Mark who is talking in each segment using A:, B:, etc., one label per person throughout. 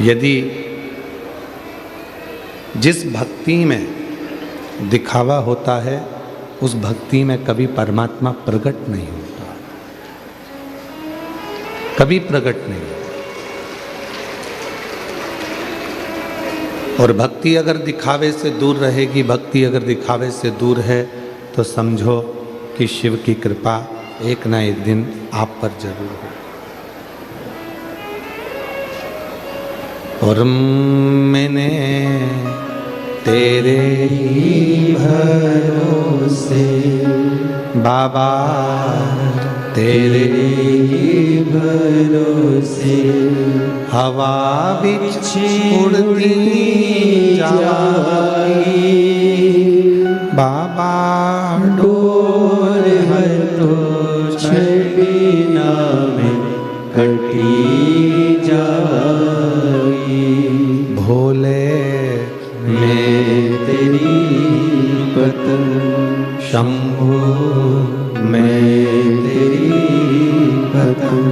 A: यदि जिस भक्ति में दिखावा होता है उस भक्ति में कभी परमात्मा प्रकट नहीं होता, कभी प्रकट नहीं होता। और भक्ति अगर दिखावे से दूर रहेगी, भक्ति अगर दिखावे से दूर है तो समझो कि शिव की कृपा एक ना एक दिन आप पर जरूर हो। और मैंने तेरे ही भरोसे बाबा, तेरे ही भरोसे हवा बिछ उड़ती जाएगी बाबा,
B: डोर है तो छबिना में कटी जाएगी।
A: भोले
B: मैं तेरी पतंग,
A: शंभु
B: मैं तेरी पतंग,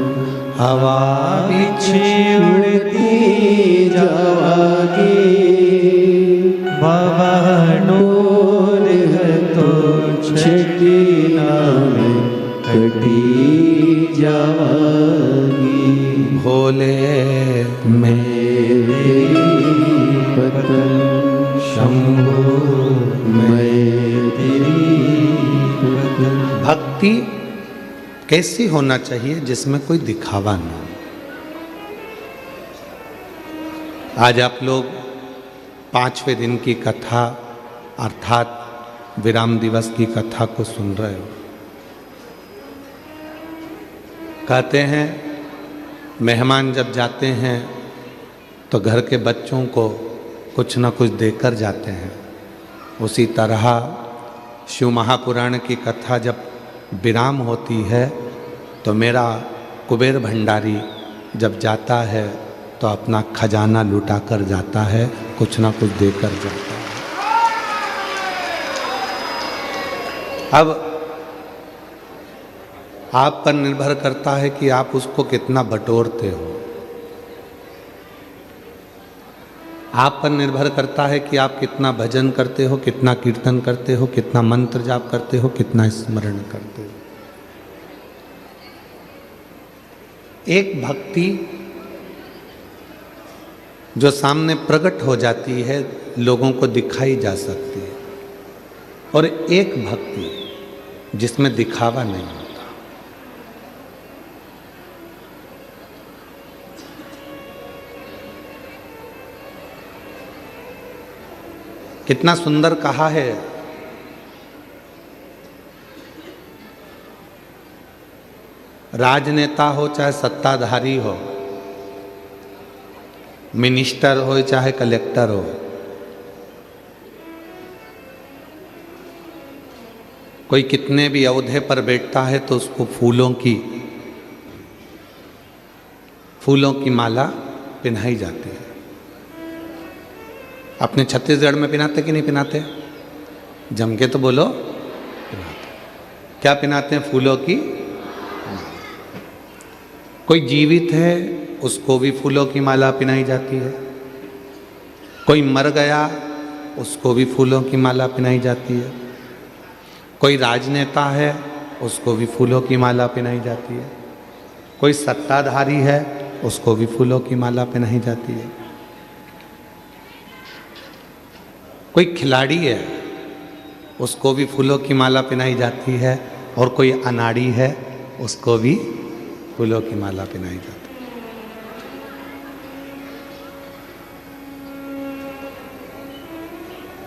A: हवा
B: बिछ उड़ती जाएगी बाबा, डोर है तो छबिना में कटी जाएगी।
A: भोले
B: मैं तेरी पतंग, शंभु मैं तेरी पतंग।
A: भक्ति कैसी होना चाहिए जिसमें कोई दिखावा ना हो। आज आप लोग 5वें दिन की कथा अर्थात विराम दिवस की कथा को सुन रहे हो। कहते हैं मेहमान जब जाते हैं तो घर के बच्चों को कुछ ना कुछ देकर जाते हैं। उसी तरह शिव महापुराण की कथा जब विराम होती है तो मेरा कुबेर भंडारी जब जाता है तो अपना खजाना लुटा कर जाता है, कुछ ना कुछ देकर जाता है। अब आप पर निर्भर करता है कि आप उसको कितना बटोरते हो। आप पर निर्भर करता है कि आप कितना भजन करते हो, कितना कीर्तन करते हो, कितना मंत्र जाप करते हो, कितना स्मरण करते हो। एक भक्ति जो सामने प्रकट हो जाती है, लोगों को दिखाई जा सकती है, और एक भक्ति जिसमें दिखावा नहीं होता। कितना सुंदर कहा है, राजनेता हो चाहे सत्ताधारी हो, मिनिस्टर हो चाहे कलेक्टर हो, कोई कितने भी ओहदे पर बैठता है तो उसको फूलों की माला पहनाई जाती है। अपने छत्तीसगढ़ में पहनाते कि नहीं पहनाते? जम के तो बोलो, पहनाते। क्या पहनाते हैं? फूलों की। कोई जीवित है उसको भी फूलों की माला पहनाई जाती है। कोई मर गया उसको भी फूलों की माला पहनाई जाती है। कोई राजनेता है उसको भी फूलों की माला पहनाई जाती है। कोई सत्ताधारी है उसको भी फूलों की माला पहनाई जाती है। कोई खिलाड़ी है उसको भी फूलों की माला पहनाई जाती है, और कोई अनाड़ी है उसको भी फूलों की माला पहनाई जाती है।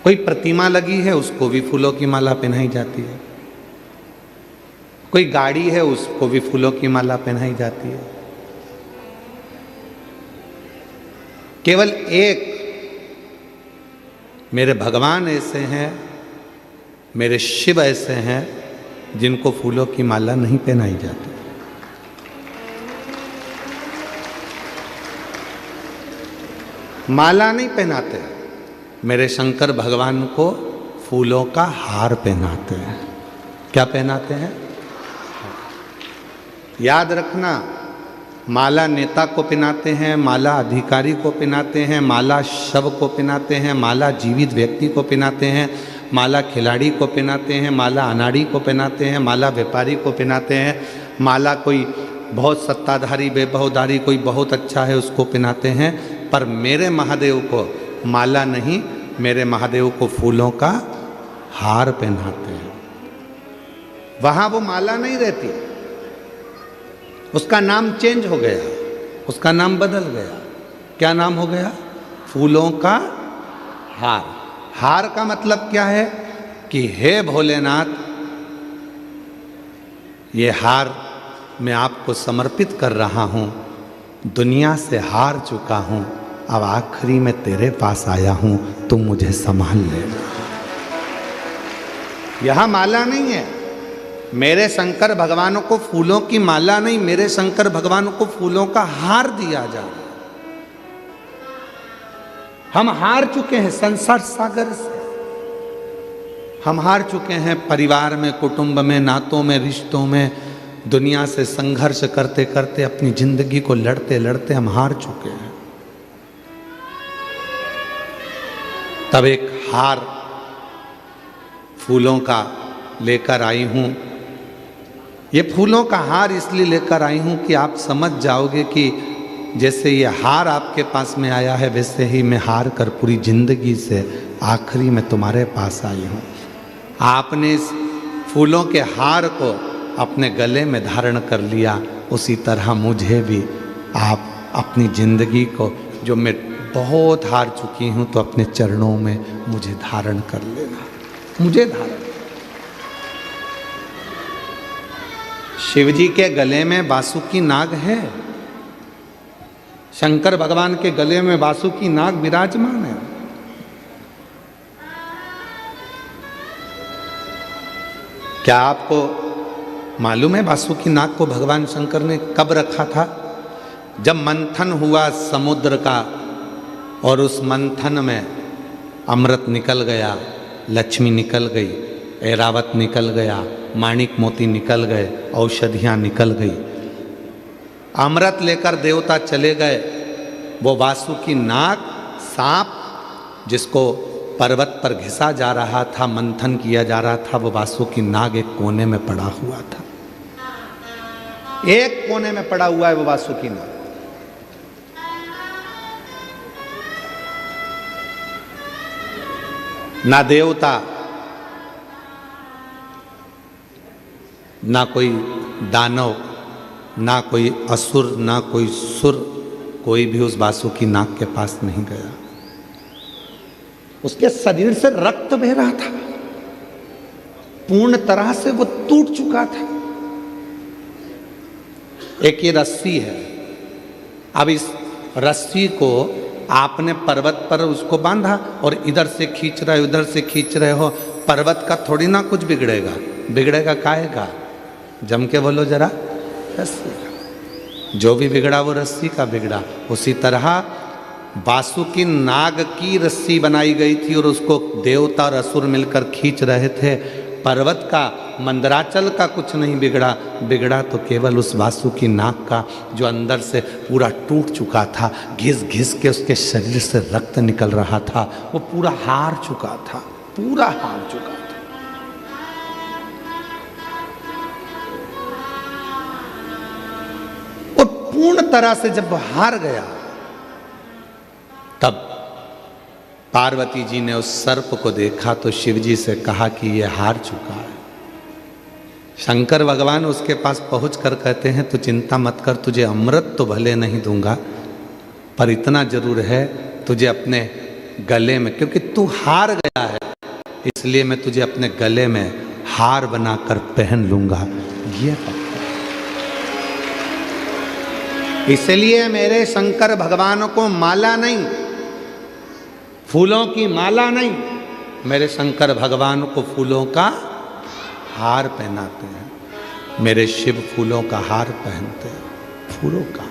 A: कोई प्रतिमा लगी है उसको भी फूलों की माला पहनाई जाती है। कोई गाड़ी है उसको भी फूलों की माला पहनाई जाती है। केवल एक मेरे भगवान ऐसे हैं, मेरे शिव ऐसे हैं जिनको फूलों की माला नहीं पहनाई जाती। माला नहीं पहनाते, मेरे शंकर भगवान को फूलों का हार पहनाते हैं। क्या पहनाते हैं? याद रखना, माला नेता को पहनाते हैं, माला अधिकारी को पहनाते हैं, माला शव को पहनाते हैं, माला जीवित व्यक्ति को पहनाते हैं, माला खिलाड़ी को पहनाते हैं, माला अनाड़ी को पहनाते हैं, माला व्यापारी को पहनाते हैं, माला कोई बहुत सत्ताधारी वैभवधारी कोई बहुत अच्छा है उसको पहनाते हैं। पर मेरे महादेव को माला नहीं, मेरे महादेव को फूलों का हार पहनाते हैं। वहाँ वो माला नहीं रहती, उसका नाम चेंज हो गया, उसका नाम बदल गया। क्या नाम हो गया? फूलों का हार। हार का मतलब क्या है कि हे भोलेनाथ, ये हार मैं आपको समर्पित कर रहा हूँ, दुनिया से हार चुका हूँ, अब आखिरी में तेरे पास आया हूँ, तुम मुझे संभाल ले। यह माला नहीं है, मेरे शंकर भगवान को फूलों की माला नहीं, मेरे शंकर भगवान को फूलों का हार दिया जा रहा है। हम हार चुके हैं संसार सागर से, हम हार चुके हैं परिवार में, कुटुंब में, नातों में, रिश्तों में, दुनिया से संघर्ष करते करते अपनी जिंदगी को लड़ते लड़ते हम हार चुके हैं। तब एक हार फूलों का लेकर आई हूं। ये फूलों का हार इसलिए लेकर आई हूं कि आप समझ जाओगे कि जैसे ये हार आपके पास में आया है, वैसे ही मैं हार कर पूरी जिंदगी से आखिरी में तुम्हारे पास आई हूं। आपने इस फूलों के हार को अपने गले में धारण कर लिया, उसी तरह मुझे भी आप अपनी जिंदगी को, जो मैं बहुत हार चुकी हूं, तो अपने चरणों में मुझे धारण कर लेना, मुझे धारण। शिव जी के गले में वासुकी नाग है, शंकर भगवान के गले में वासुकी नाग विराजमान है। क्या आपको मालूम है वासुकी नाग को भगवान शंकर ने कब रखा था? जब मंथन हुआ समुद्र का और उस मंथन में अमृत निकल गया, लक्ष्मी निकल गई, ऐरावत निकल गया, माणिक मोती निकल गए, औषधियाँ निकल गई, अमृत लेकर देवता चले गए। वो वासुकी नाग सांप जिसको पर्वत पर घिसा जा रहा था, मंथन किया जा रहा था, वो वासुकी नाग एक कोने में पड़ा हुआ था, एक कोने में पड़ा हुआ है वो वासुकी नाग। ना देवता, ना कोई दानव, ना कोई असुर, ना कोई सुर, कोई भी उस वासुकी नाग के पास नहीं गया। उसके शरीर से रक्त बह रहा था, पूर्ण तरह से वो टूट चुका था। एक ये रस्सी है, अब इस रस्सी को आपने पर्वत पर उसको बांधा और इधर से खींच रहे हो, उधर से खींच रहे हो, पर्वत का थोड़ी ना कुछ बिगड़ेगा, बिगड़ेगा काहे का? जम के बोलो जरा, रस्सी का। जो भी बिगड़ा वो रस्सी का बिगड़ा। उसी तरह वासुकी नाग की रस्सी बनाई गई थी और उसको देवता और असुर मिलकर खींच रहे थे। पर्वत का, मंदराचल का कुछ नहीं बिगड़ा, बिगड़ा तो केवल उस वासुकी नाग का, जो अंदर से पूरा टूट चुका था, घिस घिस के उसके शरीर से रक्त निकल रहा था, वो पूरा हार चुका था, पूरा हार चुका था। और पूर्ण तरह से जब हार गया, तब पार्वती जी ने उस सर्प को देखा तो शिव जी से कहा कि ये हार चुका है। शंकर भगवान उसके पास पहुंच कर कहते हैं, तू चिंता मत कर, तुझे अमृत तो भले नहीं दूंगा, पर इतना जरूर है, तुझे अपने गले में, क्योंकि तू हार गया है, इसलिए मैं तुझे अपने गले में हार बनाकर पहन लूंगा। ये इसलिए मेरे शंकर भगवान को माला नहीं, फूलों की माला नहीं, मेरे शंकर भगवान को फूलों का हार पहनाते हैं। मेरे शिव फूलों का हार पहनते हैं, फूलों का।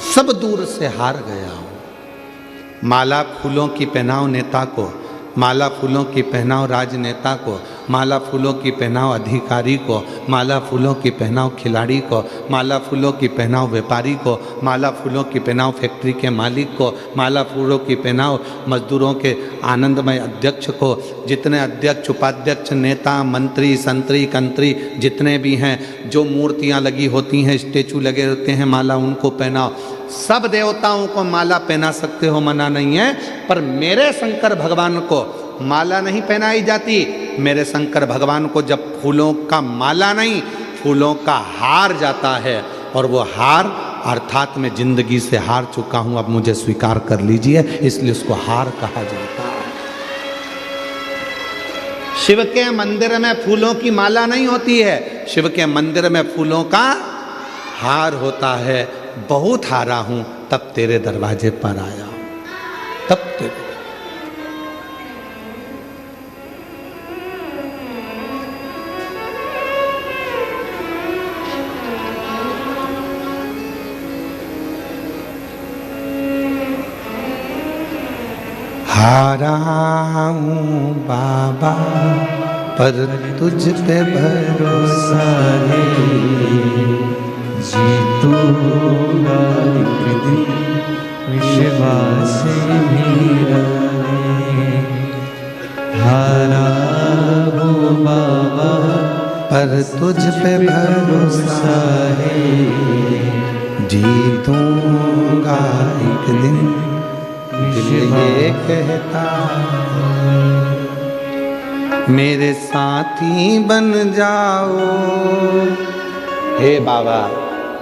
A: सब दूर से हार गया हूं। माला फूलों की पहनाओ नेता को, माला फूलों की पहनाओ राजनेता को, माला फूलों की पहनाओ अधिकारी को, माला फूलों की पहनाओ खिलाड़ी को, माला फूलों की पहनाओ व्यापारी को, माला फूलों की पहनाओ फैक्ट्री के मालिक को, माला फूलों की पहनाओ मजदूरों के आनंदमय अध्यक्ष को। जितने अध्यक्ष उपाध्यक्ष नेता मंत्री संतरी कंत्री जितने भी हैं, जो मूर्तियां लगी होती हैं, स्टेचू लगे होते हैं, माला उनको पहनाओ। सब देवताओं को माला पहना सकते हो, मना नहीं है, पर मेरे शंकर भगवान को माला नहीं पहनाई जाती। मेरे शंकर भगवान को जब फूलों का माला नहीं, फूलों का हार जाता है, और वो हार अर्थात मैं जिंदगी से हार चुका हूं, अब मुझे स्वीकार कर लीजिए, इसलिए उसको हार कहा जाता है। शिव के मंदिर में फूलों की माला नहीं होती है, शिव के मंदिर में फूलों का हार होता है। बहुत हारा हूं तब तेरे दरवाजे पर आया, तब तेरे। हारा हूं बाबा पर तुझ पे भरोसा है,
B: जीतूंगा एक दिन विश्वास मेरा है। हारा हूँ बाबा
A: पर तुझ पे भरोसा है, जीतूंगा एक दिन दिल ये कहता। मेरे साथी बन जाओ हे बाबा,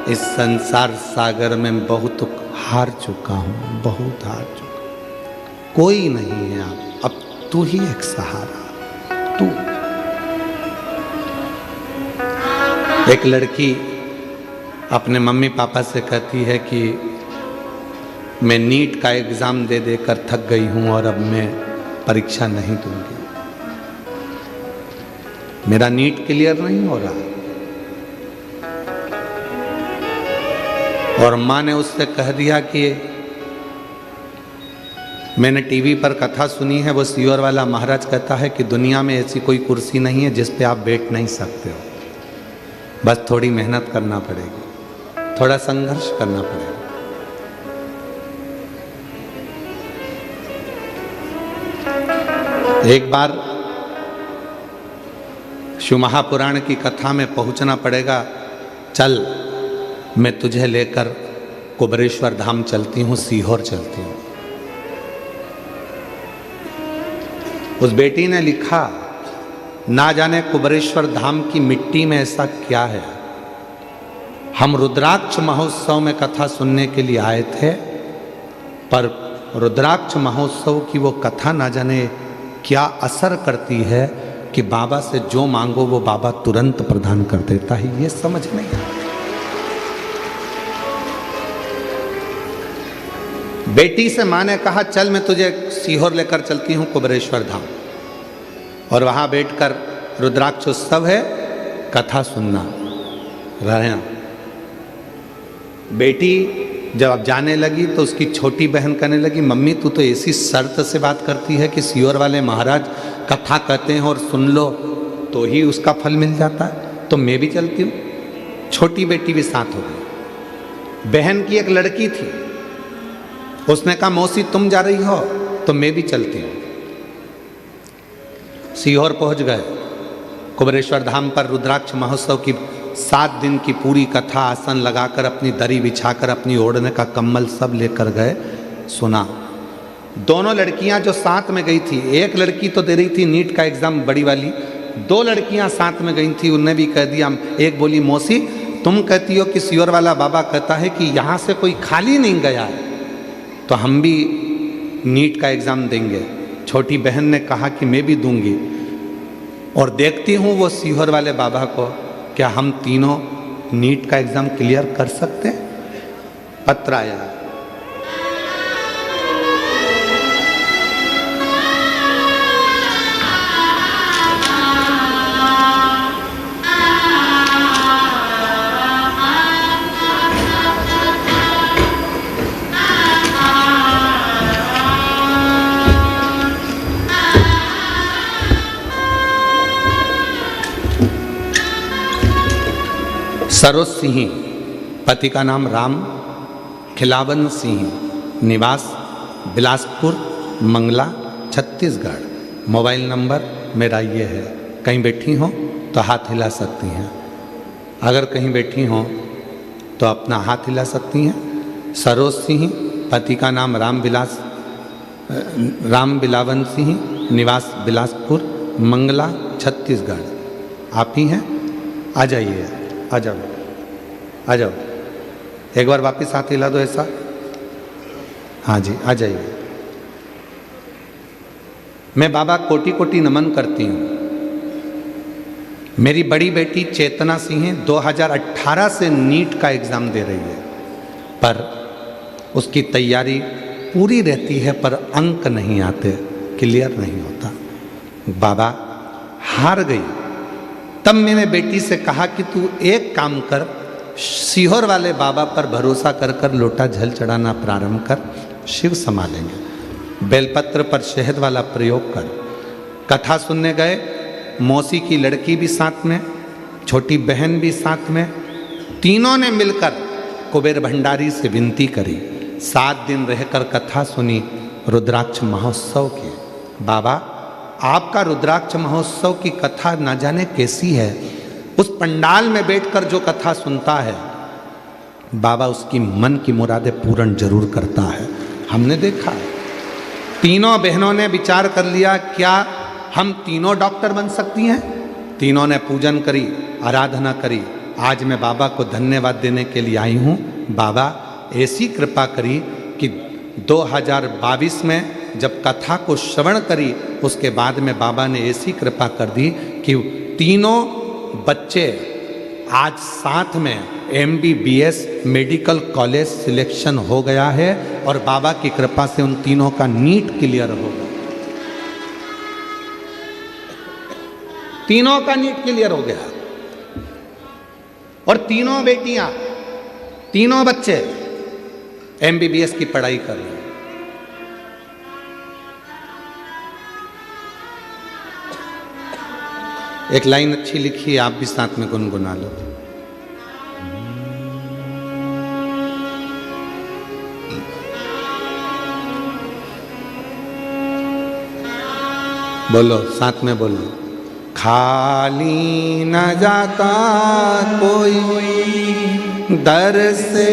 A: इस संसार सागर में बहुत हार चुका हूँ, बहुत हार चुका। कोई नहीं है अब तू ही एक सहारा। तू एक लड़की अपने मम्मी पापा से कहती है कि मैं नीट का एग्ज़ाम दे देकर थक गई हूँ और अब मैं परीक्षा नहीं दूंगी, मेरा नीट क्लियर नहीं हो रहा। और माँ ने उससे कह दिया कि मैंने टीवी पर कथा सुनी है, वो सीहोर वाला महाराज कहता है कि दुनिया में ऐसी कोई कुर्सी नहीं है जिस पे आप बैठ नहीं सकते हो, बस थोड़ी मेहनत करना पड़ेगी, थोड़ा संघर्ष करना पड़ेगा। एक बार शिव महापुराण की कथा में पहुंचना पड़ेगा। चल मैं तुझे लेकर कुबरेश्वर धाम चलती हूँ, सीहोर चलती हूँ। उस बेटी ने लिखा, ना जाने कुबरेश्वर धाम की मिट्टी में ऐसा क्या है। हम रुद्राक्ष महोत्सव में कथा सुनने के लिए आए थे, पर रुद्राक्ष महोत्सव की वो कथा ना जाने क्या असर करती है कि बाबा से जो मांगो वो बाबा तुरंत प्रदान कर देता है, ये समझ नहीं आता। बेटी से माँ ने कहा चल मैं तुझे सीहोर लेकर चलती हूँ कुबरेश्वर धाम, और वहाँ बैठकर रुद्राक्ष उत्सव है, कथा सुनना रहना। बेटी जब अब जाने लगी तो उसकी छोटी बहन कहने लगी, मम्मी तू तो ऐसी शर्त से बात करती है कि सीहोर वाले महाराज कथा कहते हैं और सुन लो तो ही उसका फल मिल जाता है, तो मैं भी चलती हूँ। छोटी बेटी भी साथ हो गई। बहन की एक लड़की थी, उसने कहा मौसी तुम जा रही हो तो मैं भी चलती हूँ। सीहोर पहुँच गए। कुबरेश्वर धाम पर रुद्राक्ष महोत्सव की 7 दिन की पूरी कथा आसन लगाकर, अपनी दरी बिछाकर, अपनी ओढ़ने का कम्बल सब लेकर गए। सुना। दोनों लड़कियां जो साथ में गई थी, एक लड़की तो दे रही थी नीट का एग्जाम बड़ी वाली, 2 लड़कियां साथ में गई थी, उनने भी कह दिया। एक बोली मौसी तुम कहती हो कि सीहोर वाला बाबा कहता है कि यहाँ से कोई खाली नहीं गया है, तो हम भी नीट का एग्ज़ाम देंगे। छोटी बहन ने कहा कि मैं भी दूंगी, और देखती हूँ वो सीहोर वाले बाबा को, क्या हम तीनों नीट का एग्ज़ाम क्लियर कर सकते हैं। पत्र आया। सरोज सिंह, पति का नाम राम खिलावन सिंह, निवास बिलासपुर मंगला छत्तीसगढ़। मोबाइल नंबर मेरा ये है। कहीं बैठी हो तो हाथ हिला सकती हैं, अगर कहीं बैठी हो तो अपना हाथ हिला सकती हैं। सरोज सिंह, पति का नाम राम बिलावन सिंह, निवास बिलासपुर मंगला छत्तीसगढ़। आप ही हैं? आ जाइए, आ जाओ, आ जाओ। एक बार वापस हाथ हिला दो ऐसा। हाँ जी, आ जाइए। मैं बाबा कोटि कोटि नमन करती हूँ। मेरी बड़ी बेटी चेतना सिंह 2018 से नीट का एग्ज़ाम दे रही है, पर उसकी तैयारी पूरी रहती है पर अंक नहीं आते, क्लियर नहीं होता। बाबा हार गई। तब मैंने बेटी से कहा कि तू एक काम कर, सीहोर वाले बाबा पर भरोसा कर कर लोटा जल चढ़ाना प्रारंभ कर, शिव संभालेंगे। बेलपत्र पर शहद वाला प्रयोग कर। कथा सुनने गए, मौसी की लड़की भी साथ में, छोटी बहन भी साथ में, तीनों ने मिलकर कुबेर भंडारी से विनती करी। 7 दिन रहकर कथा सुनी रुद्राक्ष महोत्सव की। बाबा आपका रुद्राक्ष महोत्सव की कथा न जाने कैसी है। उस पंडाल में बैठकर जो कथा सुनता है, बाबा उसकी मन की मुरादें पूर्ण जरूर करता है। हमने देखा। तीनों बहनों ने विचार कर लिया, क्या हम तीनों डॉक्टर बन सकती हैं? तीनों ने पूजन करी, आराधना करी। आज मैं बाबा को धन्यवाद देने के लिए आई हूँ। बाबा ऐसी कृपा करी कि 2022 में जब कथा को श्रवण करी, उसके बाद में बाबा ने ऐसी कृपा कर दी कि तीनों बच्चे आज साथ में MBBS मेडिकल कॉलेज सिलेक्शन हो गया है और बाबा की कृपा से उन तीनों का नीट क्लियर होगा। तीनों का नीट क्लियर हो गया और तीनों बेटियां, तीनों बच्चे MBBS की पढ़ाई कर रहे हैं। एक लाइन अच्छी लिखी है, आप भी साथ में गुनगुना लो। बोलो, साथ में बोलो। खाली न जाता कोई दर से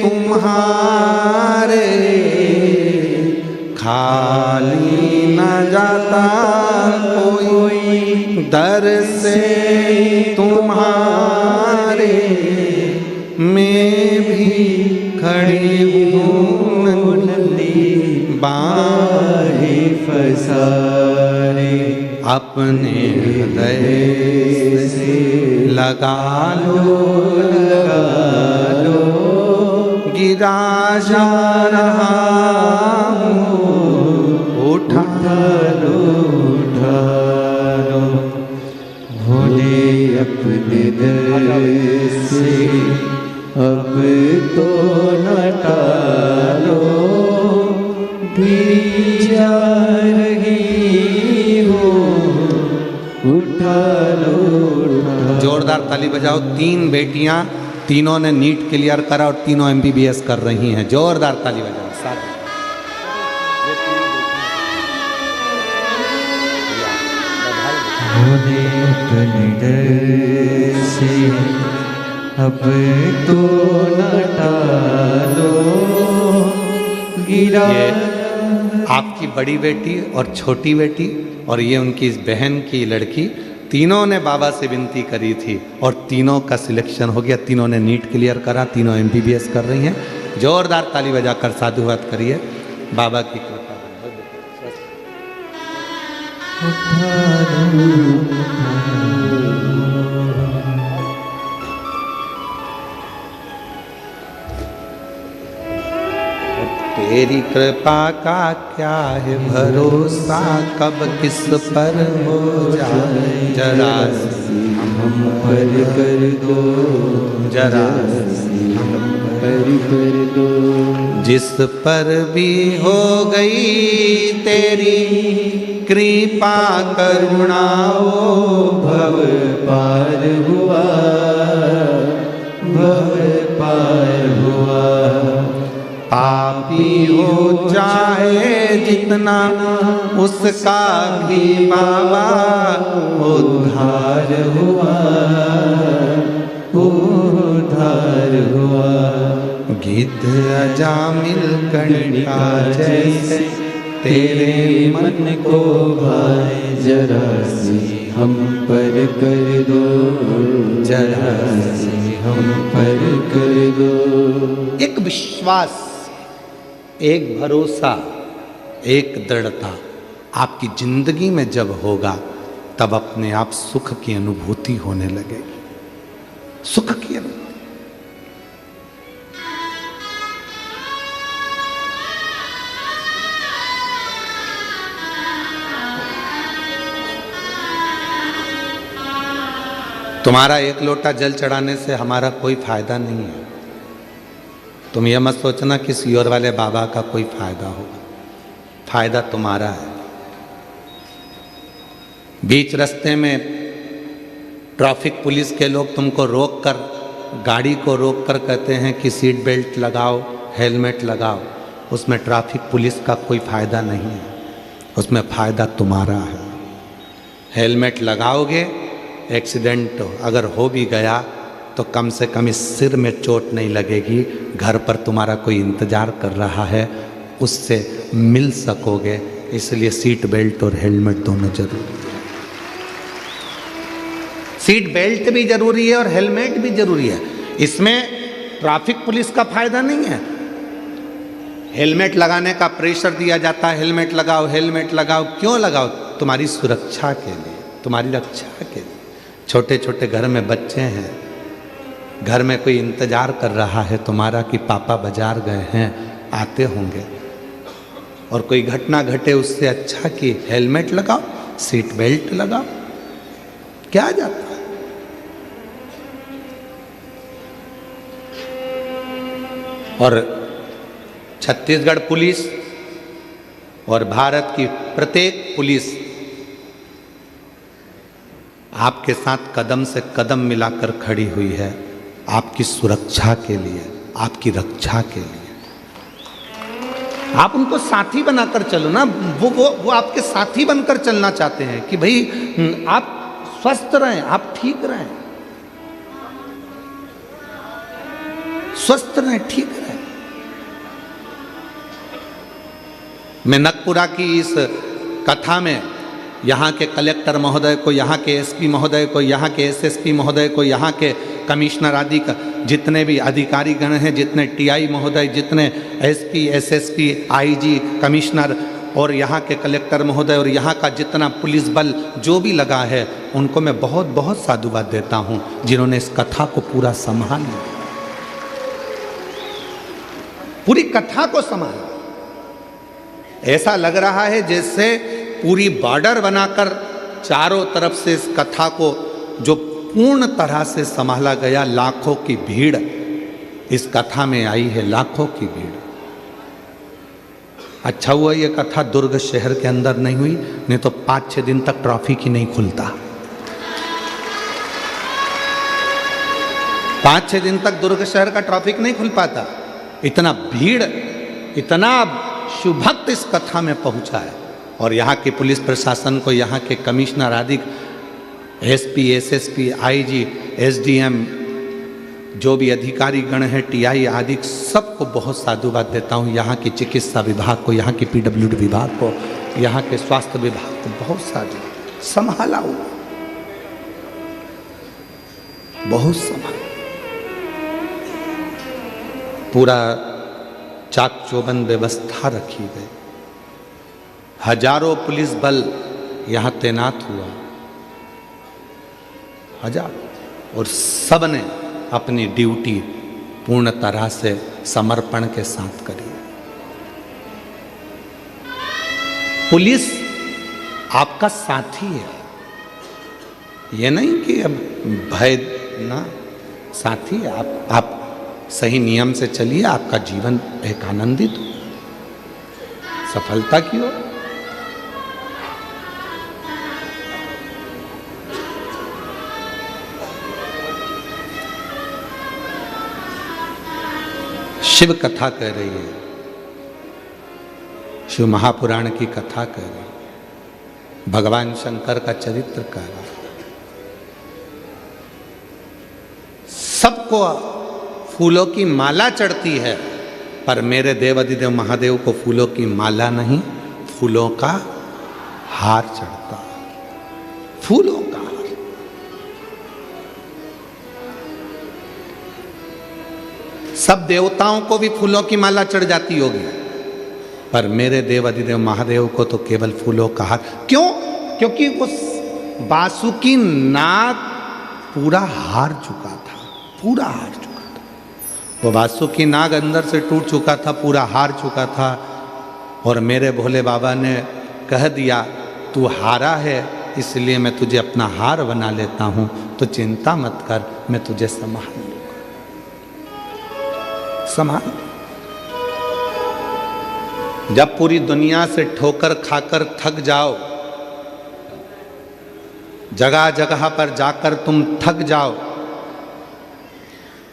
A: तुम्हारे, खाली न जाता कोई दर से तुम्हारे, मैं भी खड़ी हूँ नन्ही बाहें फसारे, अपने हृदय से लगा लो, गिरा जा रहा हूँ, उठा लो,
B: भोले अपने दर से अब तो न टालो, गिरी जा रही हो, उठा लो।
A: जोरदार ताली बजाओ। 3 बेटियां, तीनों ने नीट क्लियर करा और तीनों MBBS कर रही हैं। जोरदार ताली बजाओ।
B: भोले अपने डर से अब तो न टालो, गिरा।
A: ये आपकी बड़ी बेटी और छोटी बेटी और ये उनकी इस बहन की लड़की, तीनों ने बाबा से विनती करी थी और तीनों का सिलेक्शन हो गया। तीनों ने नीट क्लियर करा, तीनों MBBS कर रही हैं। जोरदार ताली बजाकर साधुवाद करिए। बाबा की कृपा। तेरी कृपा का क्या है भरोसा, कब किस पर हो जाए, जरा
B: हम पर कर दो,
A: जरा
B: हम पर कर दो।
A: जिस पर भी हो गई तेरी कृपा करुणा, वो
B: भव पार हुआ, भव पार हुआ।
A: पापी हो चाहे जितना उसका भी बाबा
B: उद्धार हुआ, उद्धार हुआ।
A: गिद्ध अजामिल कणिका जैसे
B: तेरे मन को भाए, जरा सी हम पर कर दो, जरा सी हम पर कर दो।
A: एक विश्वास, एक भरोसा, एक दृढ़ता आपकी जिंदगी में जब होगा तब अपने आप सुख की अनुभूति होने लगेगी, सुख की अनुभूति। तुम्हारा एक लोटा जल चढ़ाने से हमारा कोई फायदा नहीं है। तुम यह मत सोचना कि सीहोर वाले बाबा का कोई फायदा होगा, फायदा तुम्हारा है। बीच रास्ते में ट्रैफिक पुलिस के लोग तुमको रोक कर, गाड़ी को रोक कर कहते हैं कि सीट बेल्ट लगाओ, हेलमेट लगाओ। उसमें ट्रैफिक पुलिस का कोई फायदा नहीं है, उसमें फायदा तुम्हारा है। हेलमेट लगाओगे, एक्सीडेंट अगर हो भी गया तो कम से कम इस सिर में चोट नहीं लगेगी, घर पर तुम्हारा कोई इंतजार कर रहा है, उससे मिल सकोगे। इसलिए सीट बेल्ट और हेलमेट दोनों जरूरी है। सीट बेल्ट भी जरूरी है और हेलमेट भी जरूरी है। इसमें ट्रैफिक पुलिस का फायदा नहीं है। हेलमेट लगाने का प्रेशर दिया जाता है, हेलमेट लगाओ, हेलमेट लगाओ। क्यों लगाओ? तुम्हारी सुरक्षा के लिए, तुम्हारी रक्षा के लिए। छोटे छोटे घर में बच्चे हैं, घर में कोई इंतजार कर रहा है तुम्हारा कि पापा बाजार गए हैं, आते होंगे, और कोई घटना घटे, उससे अच्छा कि हेलमेट लगाओ, सीट बेल्ट लगाओ, क्या जाता है। और छत्तीसगढ़ पुलिस और भारत की प्रत्येक पुलिस आपके साथ कदम से कदम मिलाकर खड़ी हुई है, आपकी सुरक्षा के लिए, आपकी रक्षा के लिए। आप उनको साथी बनाकर चलो ना, वो आपके साथी बनकर चलना चाहते हैं कि भाई आप स्वस्थ रहें, आप ठीक रहें, स्वस्थ रहें, ठीक रहें। मैं नगपुरा की इस कथा में यहाँ के कलेक्टर महोदय को, यहाँ के एसपी महोदय को, यहाँ के एसएसपी महोदय को, यहाँ के कमिश्नर आदि का जितने भी अधिकारी गण हैं, जितने टीआई महोदय, जितने एसपी, एसएसपी, आईजी, कमिश्नर और यहाँ के कलेक्टर महोदय और यहाँ का जितना पुलिस बल जो भी लगा है, उनको मैं बहुत बहुत साधुवाद देता हूँ, जिन्होंने इस कथा को पूरा संभाल लिया, पूरी कथा को संभाला। ऐसा लग रहा है जैसे पूरी बॉर्डर बनाकर चारों तरफ से इस कथा को जो पूर्ण तरह से संभाला गया। लाखों की भीड़ इस कथा में आई है, लाखों की भीड़। अच्छा हुआ ये कथा दुर्ग शहर के अंदर नहीं हुई, नहीं तो 5-6 दिन तक ट्रैफिक ही नहीं खुलता। 5-6 दिन तक दुर्ग शहर का ट्रैफिक नहीं खुल पाता। इतना भीड़, इतना शिवभक्त इस कथा में पहुंचा है। और यहाँ के पुलिस प्रशासन को, यहाँ के कमिश्नर आदि, एसपी, एसएसपी, आईजी, एसडीएम, जो भी अधिकारी गण हैं, टीआई आदि, सबको बहुत साधुवाद देता हूँ। यहाँ की चिकित्सा विभाग को, यहाँ की पीडब्ल्यूडी विभाग को, यहाँ के स्वास्थ्य विभाग को बहुत साधु संभाला हुआ, बहुत संभाला। पूरा चाक चौबंद व्यवस्था रखी गई। हजारों पुलिस बल यहाँ तैनात हुआ, हजार, और सब ने अपनी ड्यूटी पूर्ण तरह से समर्पण के साथ करी। पुलिस आपका साथी है, ये नहीं कि अब भय ना, साथी है। आप सही नियम से चलिए, आपका जीवन एक आनंदित हो, सफलता की हो। शिव कथा कह रही है, शिव महापुराण की कथा कह रही है, भगवान शंकर का चरित्र कह रहा है। सबको फूलों की माला चढ़ती है, पर मेरे देवाधिदेव महादेव को फूलों की माला नहीं, फूलों का हार चढ़ता है, फूलों का हार। सब देवताओं को भी फूलों की माला चढ़ जाती होगी, पर मेरे देवाधिदेव महादेव को तो केवल फूलों का हार। क्यों? क्योंकि उस बासुकी नाग पूरा हार चुका था, पूरा हार चुका था। वो वासुकी नाग अंदर से टूट चुका था, पूरा हार चुका था। और मेरे भोले बाबा ने कह दिया तू हारा है, इसलिए मैं तुझे अपना हार बना लेता हूं, तो चिंता मत कर, मैं तुझे संभाल लूंगा, संभाल। जब पूरी दुनिया से ठोकर खाकर थक जाओ, जगह जगह पर जाकर तुम थक जाओ,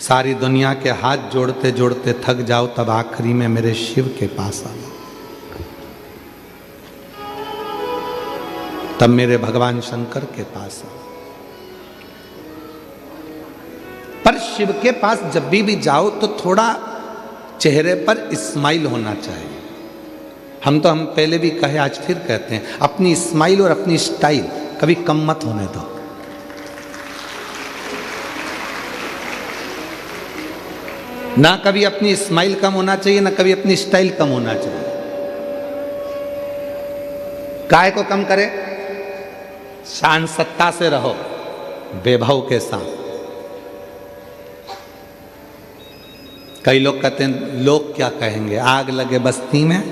A: सारी दुनिया के हाथ जोड़ते जोड़ते थक जाओ, तब आखिरी में मेरे शिव के पास आना, तब मेरे भगवान शंकर के पास आओ। पर शिव के पास जब भी जाओ तो थोड़ा चेहरे पर स्माइल होना चाहिए। हम पहले भी कहे, आज फिर कहते हैं, अपनी स्माइल और अपनी स्टाइल कभी कम मत होने दो। ना कभी अपनी स्माइल कम होना चाहिए, ना कभी अपनी स्टाइल कम होना चाहिए। काय को कम करे? शान सत्ता से रहो, वैभव के साथ। कई लोग कहते हैं लोग क्या कहेंगे, आग लगे बस्ती में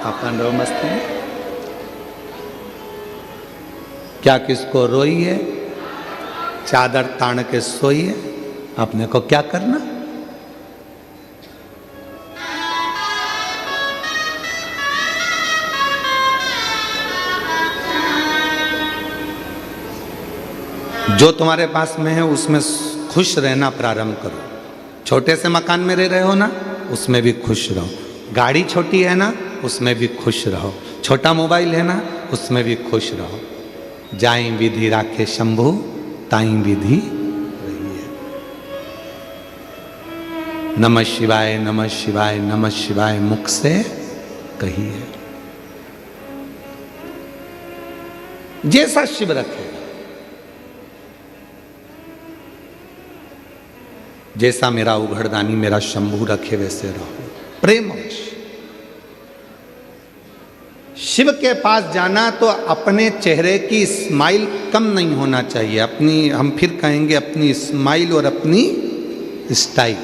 A: अपन रहो मस्ती में। क्या किसको रोइए, चादर तान के सोइए, अपने को क्या करना। जो तुम्हारे पास में है उसमें खुश रहना प्रारंभ करो। छोटे से मकान में रह रहे हो ना, उसमें भी खुश रहो। गाड़ी छोटी है ना, उसमें भी खुश रहो। छोटा मोबाइल है ना, उसमें भी खुश रहो। जाई विधि राखे शंभु, ताई विधि रहिए। नमः शिवाय, नमः शिवाय, नमः शिवाय मुख से कहिए। जैसा शिव रखे, जैसा मेरा उघड़दानी मेरा शंभू रखे, वैसे रहो प्रेम। शिव के पास जाना तो अपने चेहरे की स्माइल कम नहीं होना चाहिए। अपनी, हम फिर कहेंगे, अपनी स्माइल और अपनी स्टाइल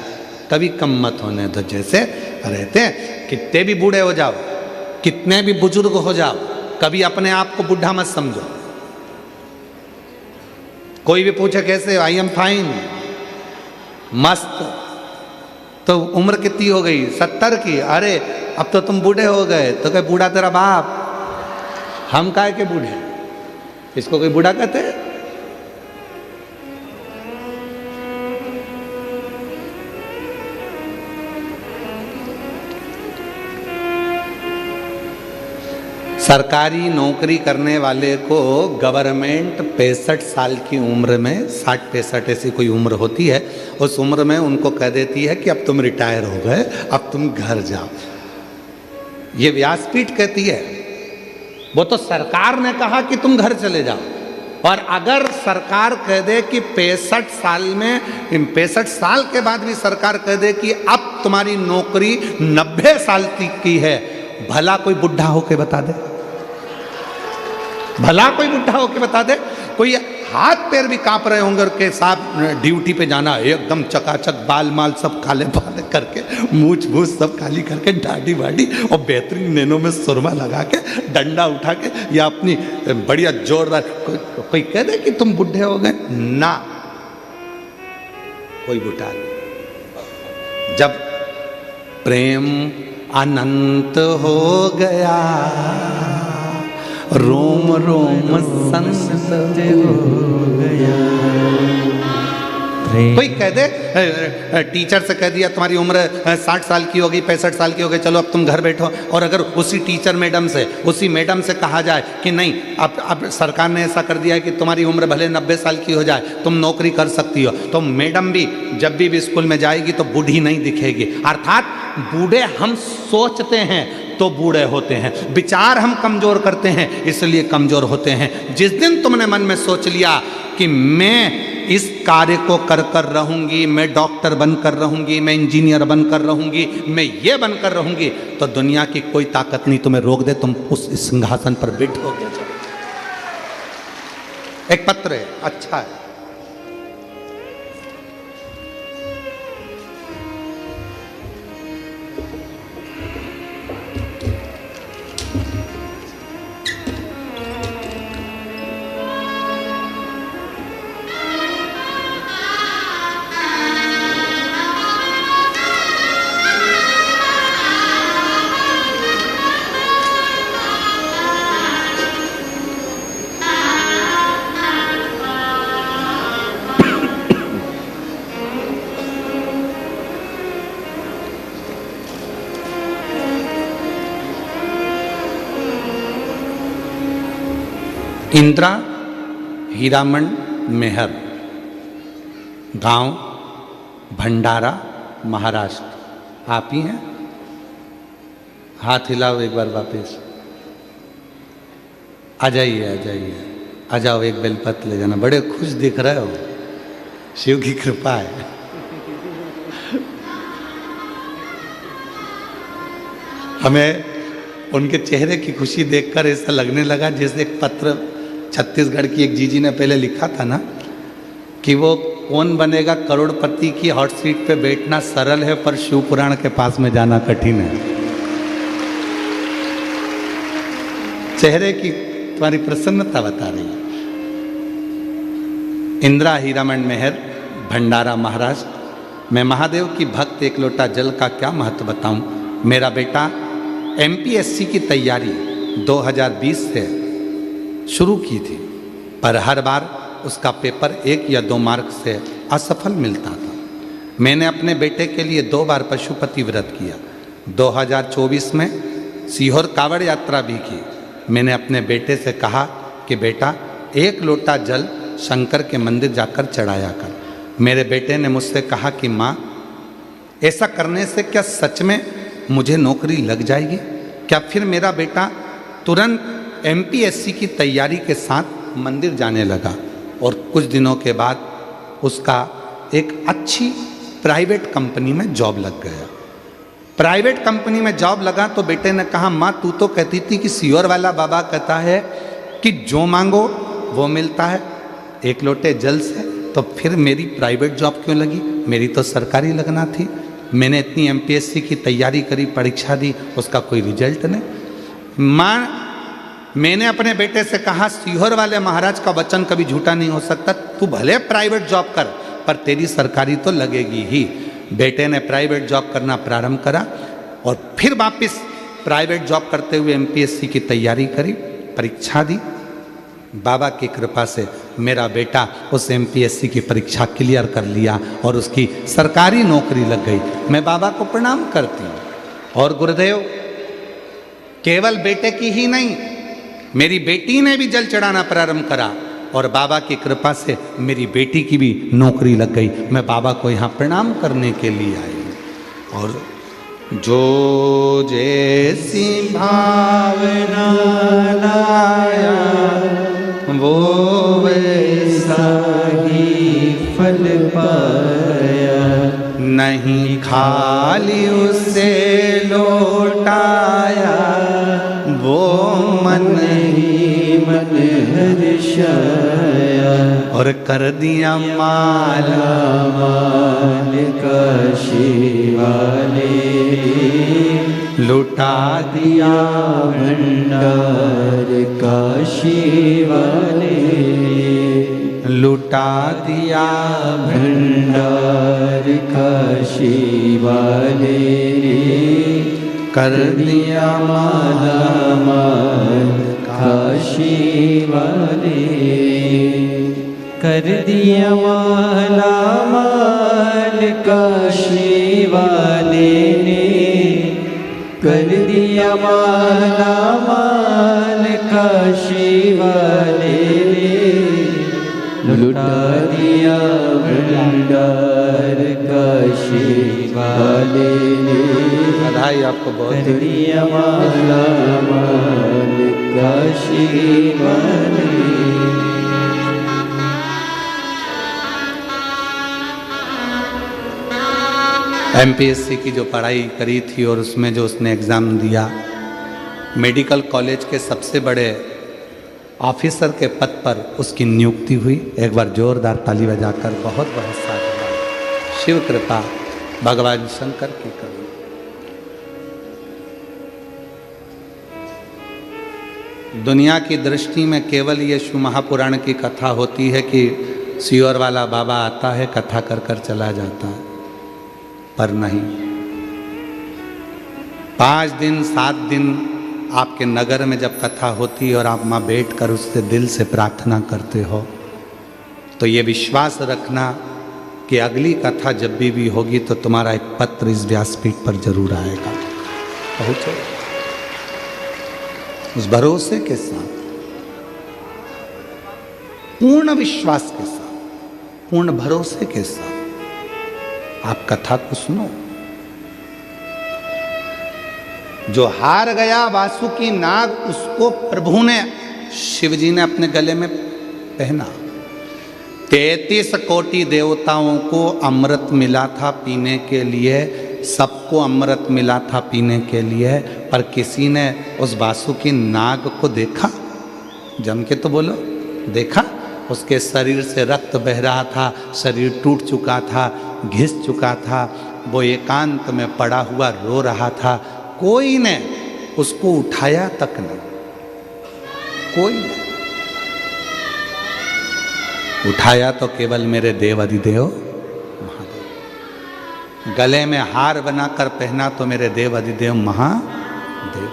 A: कभी कम मत होने दो। जैसे रहते हैं, कितने भी बूढ़े हो जाओ, कितने भी बुजुर्ग हो जाओ, कभी अपने आप को बुढ़ा मत समझो। कोई भी पूछे कैसे, आई एम फाइन, मस्त। तो उम्र कितनी हो गई? 70 की। अरे अब तो तुम बूढ़े हो गए। तो कहे बूढ़ा तेरा बाप, हम काहे के बूढ़े, इसको कोई बूढ़ा कहते? सरकारी नौकरी करने वाले को गवर्नमेंट 65 साल की उम्र में, 60-65 ऐसी कोई उम्र होती है, उस उम्र में उनको कह देती है कि अब तुम रिटायर हो गए, अब तुम घर जाओ। ये व्यासपीठ कहती है, वो तो सरकार ने कहा कि तुम घर चले जाओ। और अगर सरकार कह दे कि 65 साल में, 65 साल के बाद भी सरकार कह दे कि अब तुम्हारी नौकरी 90 साल तक की है, भला कोई बुढ़ा होके बता दे? भला कोई बुढ़ा होके बता दे? कोई हाथ पैर भी कांप रहे होंगे के साहब ड्यूटी पे जाना, एकदम चकाचक, बाल माल सब काले बाले करके, मूछ भूछ सब काली करके, दाढ़ी वाड़ी और बेहतरीन नैनों में सुरमा लगा के, डंडा उठा के, या अपनी बढ़िया जोरदार, कोई कह दे कि तुम बुढ़े हो गए? ना, कोई बुढ़ा नहीं। जब प्रेम अनंत हो गया, रोम रोम संत हो गया, कोई कह दे टीचर से कह दिया तुम्हारी उम्र 60 साल की होगी, 65 साल की होगी, चलो अब तुम घर बैठो। और अगर उसी टीचर मैडम से, उसी मैडम से कहा जाए कि नहीं अब सरकार ने ऐसा कर दिया है कि तुम्हारी उम्र भले 90 साल की हो जाए, तुम नौकरी कर सकती हो, तो मैडम भी जब भी स्कूल में जाएगी तो बूढ़ी नहीं दिखेगी। अर्थात बूढ़े हम सोचते हैं तो बूढ़े होते हैं, विचार हम कमजोर करते हैं इसलिए कमजोर होते हैं। जिस दिन तुमने मन में सोच लिया कि मैं इस कार्य को कर कर रहूंगी, मैं डॉक्टर बनकर रहूंगी, मैं इंजीनियर बनकर रहूंगी, मैं ये बनकर रहूंगी, तो दुनिया की कोई ताकत नहीं तुम्हें रोक दे, तुम उस सिंहासन पर बैठोगे। एक पत्र है, अच्छा है। इंदिरा हीरामन मेहर, गांव भंडारा, महाराष्ट्र। आप ही हैं? हाथ हिलाओ एक बार वापस। आ जाइए, आ जाइए, आ जाओ, एक बेलपत्र ले जाना। बड़े खुश दिख रहे हो, शिव की कृपा है। हमें उनके चेहरे की खुशी देखकर ऐसा लगने लगा जैसे एक पत्र छत्तीसगढ़ की एक जीजी ने पहले लिखा था ना कि वो कौन बनेगा करोड़पति की हॉट सीट पे बैठना सरल है पर शिव पुराण के पास में जाना कठिन है। चेहरे की तुम्हारी प्रसन्नता बता रही है। इंदिरा हीरामन मेहर, भंडारा, महाराष्ट्र। मैं महादेव की भक्त, एक लोटा जल का क्या महत्व बताऊं। मेरा बेटा एमपीएससी की तैयारी 2020 से शुरू की थी, पर हर बार उसका पेपर 1 या 2 मार्क से असफल मिलता था। मैंने अपने बेटे के लिए 2 बार पशुपति व्रत किया। 2024 में सीहोर कावड़ यात्रा भी की। मैंने अपने बेटे से कहा कि बेटा 1 लोटा जल शंकर के मंदिर जाकर चढ़ाया कर। मेरे बेटे ने मुझसे कहा कि माँ, ऐसा करने से क्या सच में मुझे नौकरी लग जाएगी? क्या फिर मेरा बेटा तुरंत एमपीएससी की तैयारी के साथ मंदिर जाने लगा और कुछ दिनों के बाद उसका एक अच्छी प्राइवेट कंपनी में जॉब लग गया। प्राइवेट कंपनी में जॉब लगा तो बेटे ने कहा, माँ तू तो कहती थी कि सीहोर वाला बाबा कहता है कि जो मांगो वो मिलता है 1 लोटे जल से, तो फिर मेरी प्राइवेट जॉब क्यों लगी? मेरी तो सरकारी लगना थी। मैंने इतनी एमपीएससी की तैयारी करी, परीक्षा दी, उसका कोई रिजल्ट नहीं। माँ, मैंने अपने बेटे से कहा सीहोर वाले महाराज का वचन कभी झूठा नहीं हो सकता, तू भले प्राइवेट जॉब कर पर तेरी सरकारी तो लगेगी ही। बेटे ने प्राइवेट जॉब करना प्रारंभ करा और फिर वापस प्राइवेट जॉब करते हुए एमपीएससी की तैयारी करी, परीक्षा दी। बाबा की कृपा से मेरा बेटा उस एमपीएससी की परीक्षा क्लियर कर लिया और उसकी सरकारी नौकरी लग गई। मैं बाबा को प्रणाम करती हूँ। और गुरुदेव, केवल बेटे की ही नहीं, मेरी बेटी ने भी जल चढ़ाना प्रारंभ करा और बाबा की कृपा से मेरी बेटी की भी नौकरी लग गई। मैं बाबा को यहाँ प्रणाम करने के लिए आई हूँ। और जो जैसी भावना लाया वो वैसा ही फल पाया, नहीं खाली उसे लौटाया वो मन ही मन हर्षाया, और कर दिया माला माल काशी वाले, लुटा दिया भंडार काशी वाले, लुटा दिया भंडार काशी वाले, कर दिया माला माल काशी वाले।
B: कर दिया माला माल काशी वाले ने, कर दिया माला माल काशी वाले ने, लुटा दिया भंडार काशी वाले ने।
A: बधाई आपको बहुत।
B: कर दिया माला माल काशी वाले।
A: एमपीएससी की जो पढ़ाई करी थी और उसमें जो उसने एग्ज़ाम दिया, मेडिकल कॉलेज के सबसे बड़े ऑफिसर के पद पर उसकी नियुक्ति हुई। एक बार जोरदार ताली बजाकर बहुत बहुत साधुवाद। शिव कृपा भगवान शंकर की करुणा। दुनिया की दृष्टि में केवल ये शिव महापुराण की कथा होती है कि सियोर वाला बाबा आता है, कथा कर कर चला जाता है, पर नहीं। 5 दिन 7 दिन आपके नगर में जब कथा होती है और आप वहाँ बैठकर उससे दिल से प्रार्थना करते हो, तो ये विश्वास रखना कि अगली कथा जब भी होगी तो तुम्हारा एक पत्र इस व्यासपीठ पर जरूर आएगा। पहुँचो उस भरोसे के साथ, पूर्ण विश्वास के साथ, पूर्ण भरोसे के साथ आप कथा को सुनो। जो हार गया वासुकी नाग, उसको प्रभु ने, शिव जी ने अपने गले में पहना। 33 कोटि देवताओं को अमृत मिला था पीने के लिए, सबको अमृत मिला था पीने के लिए, पर किसी ने उस वासुकी नाग को देखा? जम के तो बोलो, देखा? उसके शरीर से रक्त बह रहा था, शरीर टूट चुका था, घिस चुका था, वो एकांत में पड़ा हुआ रो रहा था। कोई ने उसको उठाया तक नहीं, कोई नहीं उठाया। तो केवल मेरे देव अधिदेव महादेव। गले में हार बनाकर पहना तो मेरे देव अधिदेव महादेव।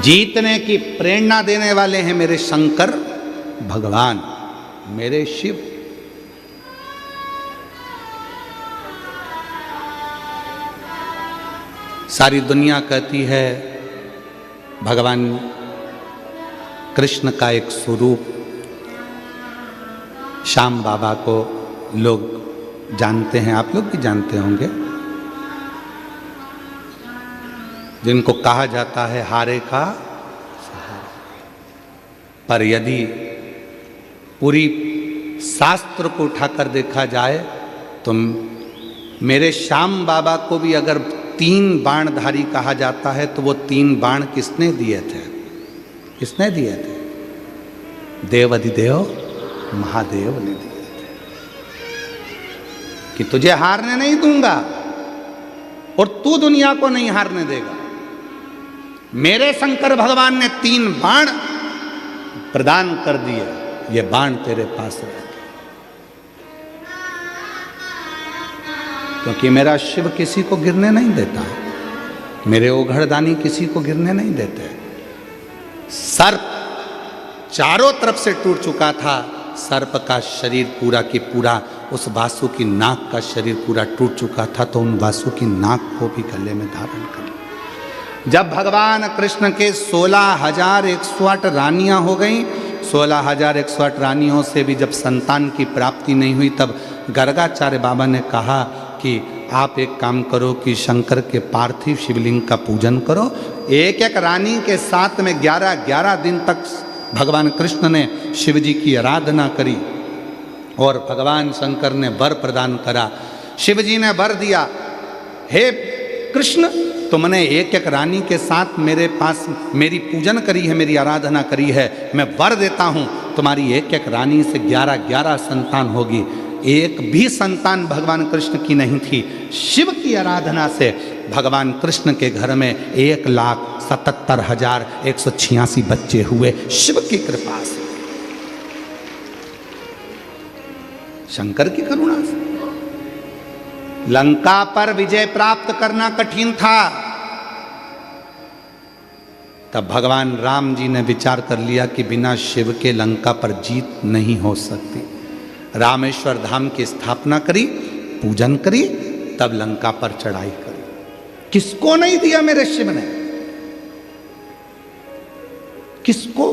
A: जीतने की प्रेरणा देने वाले हैं मेरे शंकर भगवान, मेरे शिव। सारी दुनिया कहती है भगवान कृष्ण का एक स्वरूप श्याम बाबा को लोग जानते हैं, आप लोग भी जानते होंगे, जिनको कहा जाता है हारे का सहारा। पर यदि पूरी शास्त्र को उठाकर देखा जाए तो मेरे श्याम बाबा को भी अगर 3 बाणधारी कहा जाता है तो वो 3 बाण किसने दिए थे? किसने दिए थे? देव अधिदेव महादेव ने दिए थे कि तुझे हारने नहीं दूंगा और तू दुनिया को नहीं हारने देगा। मेरे शंकर भगवान ने 3 बाण प्रदान कर दिए, ये बाण तेरे पास रहे, क्योंकि मेरा शिव किसी को गिरने नहीं देता, मेरे ओघड़दानी किसी को गिरने नहीं देते। सर्प चारों तरफ से टूट चुका था, सर्प का शरीर पूरा की पूरा, उस वासुकी नाग का शरीर पूरा टूट चुका था, तो उन वासुकी नाग को भी गले में धारण कर। जब भगवान कृष्ण के 16,108 रानियां हो गईं, 16,108 रानियों से भी जब संतान की प्राप्ति नहीं हुई, तब गर्गाचार्य बाबा ने कहा कि आप एक काम करो कि शंकर के पार्थिव शिवलिंग का पूजन करो। एक एक रानी के साथ में 11 दिन तक भगवान कृष्ण ने शिव जी की आराधना करी और भगवान शंकर ने वर प्रदान करा। शिव जी ने वर दिया, हे कृष्ण, तुमने एक एक रानी के साथ मेरे पास मेरी पूजन करी है, मेरी आराधना करी है, मैं वर देता हूँ, तुम्हारी एक एक रानी से 11 संतान होगी। एक भी संतान भगवान कृष्ण की नहीं थी। शिव की आराधना से भगवान कृष्ण के घर में 1,77,186 बच्चे हुए, शिव की कृपा से, शंकर की करुणा से। लंका पर विजय प्राप्त करना कठिन था। तब भगवान राम जी ने विचार कर लिया कि बिना शिव के लंका पर जीत नहीं हो सकती। रामेश्वर धाम की स्थापना करी, पूजन करी, तब लंका पर चढ़ाई करी। किसको नहीं दिया मेरे शिव ने? किसको?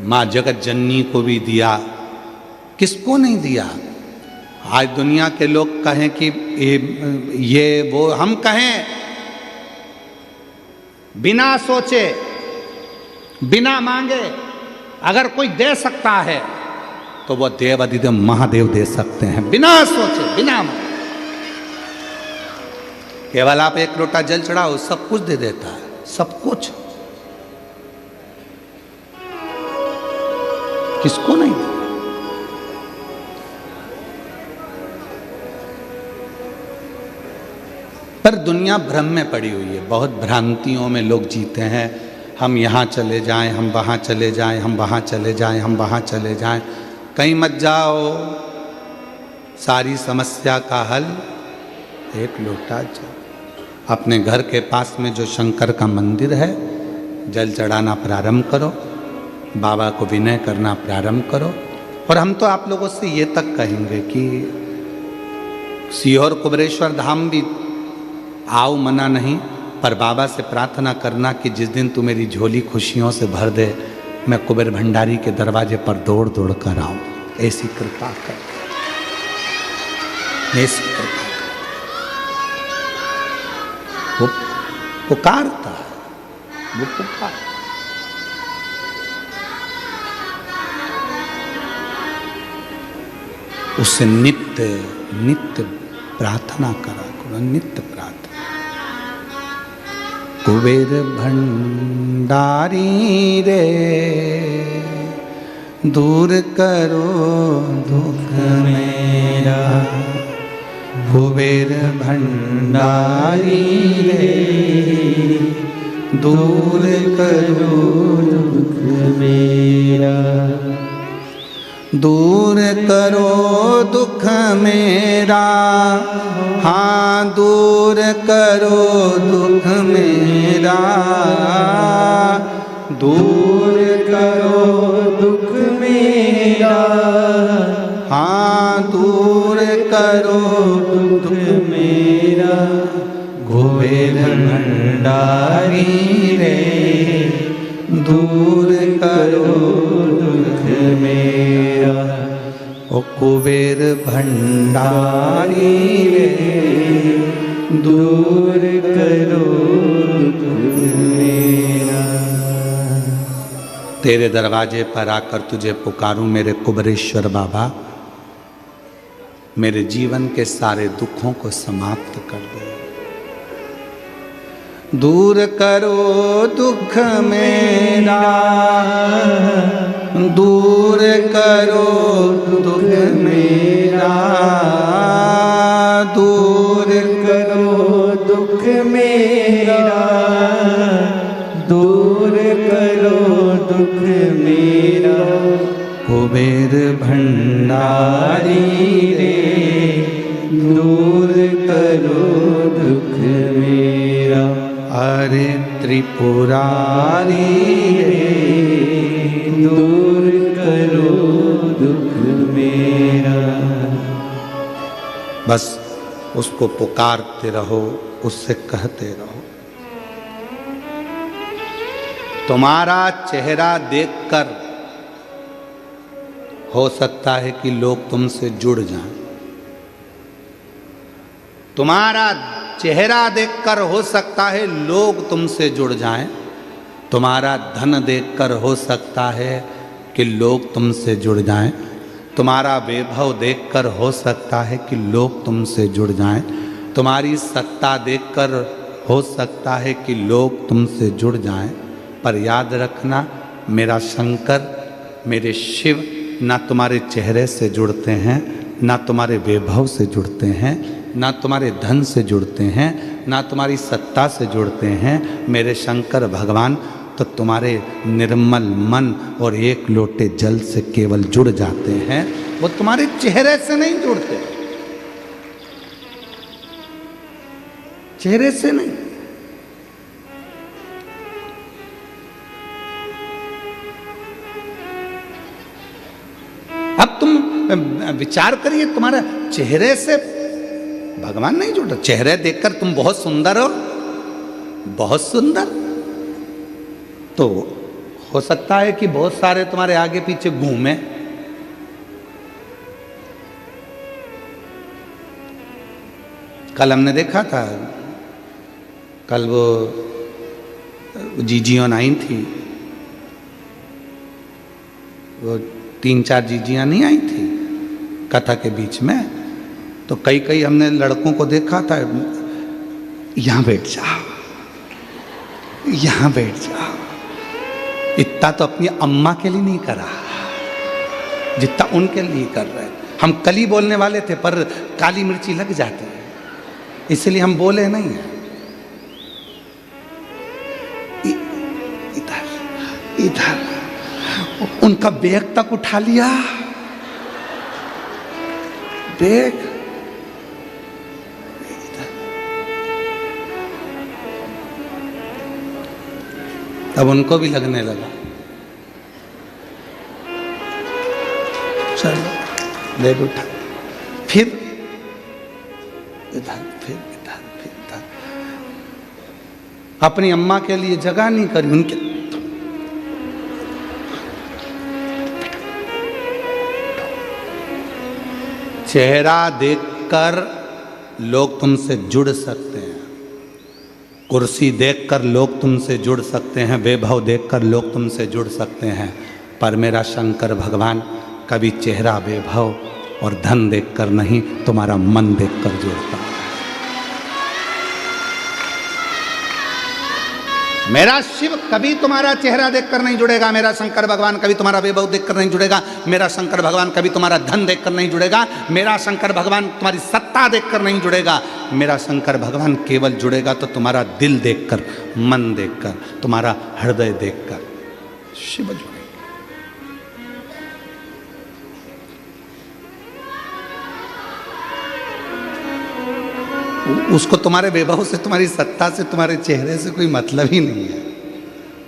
A: मां जगत जननी को भी दिया, किसको नहीं दिया? आज दुनिया के लोग कहें कि ये वो, हम कहें बिना सोचे बिना मांगे अगर कोई दे सकता है तो वो देव अधिदेव महादेव दे सकते हैं, बिना सोचे बिना मांगे। केवल आप एक लोटा जल चढ़ाओ, सब कुछ दे देता है, सब कुछ। किसको नहीं? पर दुनिया भ्रम में पड़ी हुई है, बहुत भ्रांतियों में लोग जीते हैं। हम यहाँ चले जाएं, हम वहाँ चले जाएं, हम वहाँ चले जाएं, हम वहाँ चले जाएं। कहीं मत जाओ, सारी समस्या का हल एक लोटा जल। अपने घर के पास में जो शंकर का मंदिर है, जल चढ़ाना प्रारंभ करो, बाबा को विनय करना प्रारंभ करो। और हम तो आप लोगों से ये तक कहेंगे कि सीहोर कुबेरेश्वर धाम भी आओ, मना नहीं, पर बाबा से प्रार्थना करना कि जिस दिन तू मेरी झोली खुशियों से भर दे, मैं कुबेर भंडारी के दरवाजे पर दौड़ दौड़ कर आऊं। ऐसी कृपा कर, ऐसी कृपा कर। वो पुकारता है, वो पुकार। उससे नित्य नित्य प्रार्थना करा करो, नित्य प्रार्थना। कुबेर भंडारी रे दूर करो दुख मेरा, कुबेर भंडारी रे दूर करो दुख मेरा, दूर करो दुख मेरा, हाँ दूर करो दुख मेरा, दूर करो दुख मेरा, हाँ दूर करो दुख मेरा। कुबेर भंडारी रे दूर करो दुख मेरा, ओ कुबेर भंडारी रे दूर करो दुख मेरा। तेरे दरवाजे पर आकर तुझे पुकारूं मेरे कुबेरेश्वर बाबा, मेरे जीवन के सारे दुखों को समाप्त कर दो। दूर करो दुख मेरा, दूर करो दुख मेरा, दूर करो दुख मेरा, दूर करो दुख मेरा। कुबेर भंडारी रे दूर करो दुख मेरा। अरे त्रिपुरारी रे दूर करो दुख मेरा। बस उसको पुकारते रहो, उससे कहते रहो। तुम्हारा चेहरा देखकर हो सकता है कि लोग तुमसे जुड़ जाएं। तुम्हारा चेहरा देखकर हो सकता है लोग तुमसे जुड़ जाएं। तुम्हारा धन देखकर हो सकता है कि लोग तुमसे जुड़ जाएं। तुम्हारा वैभव देखकर हो सकता है कि लोग तुमसे जुड़ जाएं। तुम्हारी सत्ता देखकर हो सकता है कि लोग तुमसे जुड़ जाएं। पर याद रखना, मेरा शंकर, मेरे शिव ना तुम्हारे चेहरे से जुड़ते हैं, ना तुम्हारे वैभव से जुड़ते हैं, ना तुम्हारे धन से जुड़ते हैं, ना तुम्हारी सत्ता से जुड़ते हैं। मेरे शंकर भगवान तो तुम्हारे निर्मल मन और एक लोटे जल से केवल जुड़ जाते हैं, वो तुम्हारे चेहरे से नहीं जुड़ते, चेहरे से नहीं। अब तुम विचार करिए, तुम्हारा चेहरे से भगवान नहीं जुड़ रहा। चेहरे देखकर तुम बहुत सुंदर हो, बहुत सुंदर, तो हो सकता है कि बहुत सारे तुम्हारे आगे पीछे घूमे। कल हमने देखा था, कल वो जीजियों आई थी, वो 3-4 जीजियां नहीं आई थी कथा के बीच में, तो कई हमने लड़कों को देखा था, यहां बैठ जाओ, यहां बैठ जाओ। इतना तो अपनी अम्मा के लिए नहीं करा जितना उनके लिए कर रहे। हम कल ही बोलने वाले थे पर काली मिर्ची लग जाती है, इसलिए हम बोले नहीं है। इधर इधर उनका बैग तक उठा लिया, बैग। तब उनको भी लगने लगा, चलो बैग उठा, फिर इधर, फिर इधर, फिर इधर। अपनी अम्मा के लिए जगह नहीं करी, उनके चेहरा देखकर लोग तुमसे जुड़ सकते हैं, कुर्सी देखकर लोग तुमसे जुड़ सकते हैं, वैभव देखकर लोग तुमसे जुड़ सकते हैं, पर मेरा शंकर भगवान कभी चेहरा, वैभव और धन देखकर नहीं, तुम्हारा मन देखकर जुड़ता है। मेरा शिव कभी तुम्हारा चेहरा देखकर नहीं जुड़ेगा, मेरा शंकर भगवान कभी तुम्हारा वैभव देखकर नहीं जुड़ेगा, मेरा शंकर भगवान कभी तुम्हारा धन देखकर नहीं जुड़ेगा, मेरा शंकर भगवान तुम्हारी सत्ता देखकर नहीं जुड़ेगा। मेरा शंकर भगवान केवल जुड़ेगा तो तुम्हारा दिल देखकर, मन देखकर, तुम्हारा हृदय देखकर शिव जुड़ेगा। उसको तुम्हारे वैभव से, तुम्हारी सत्ता से, तुम्हारे चेहरे से कोई मतलब ही नहीं है,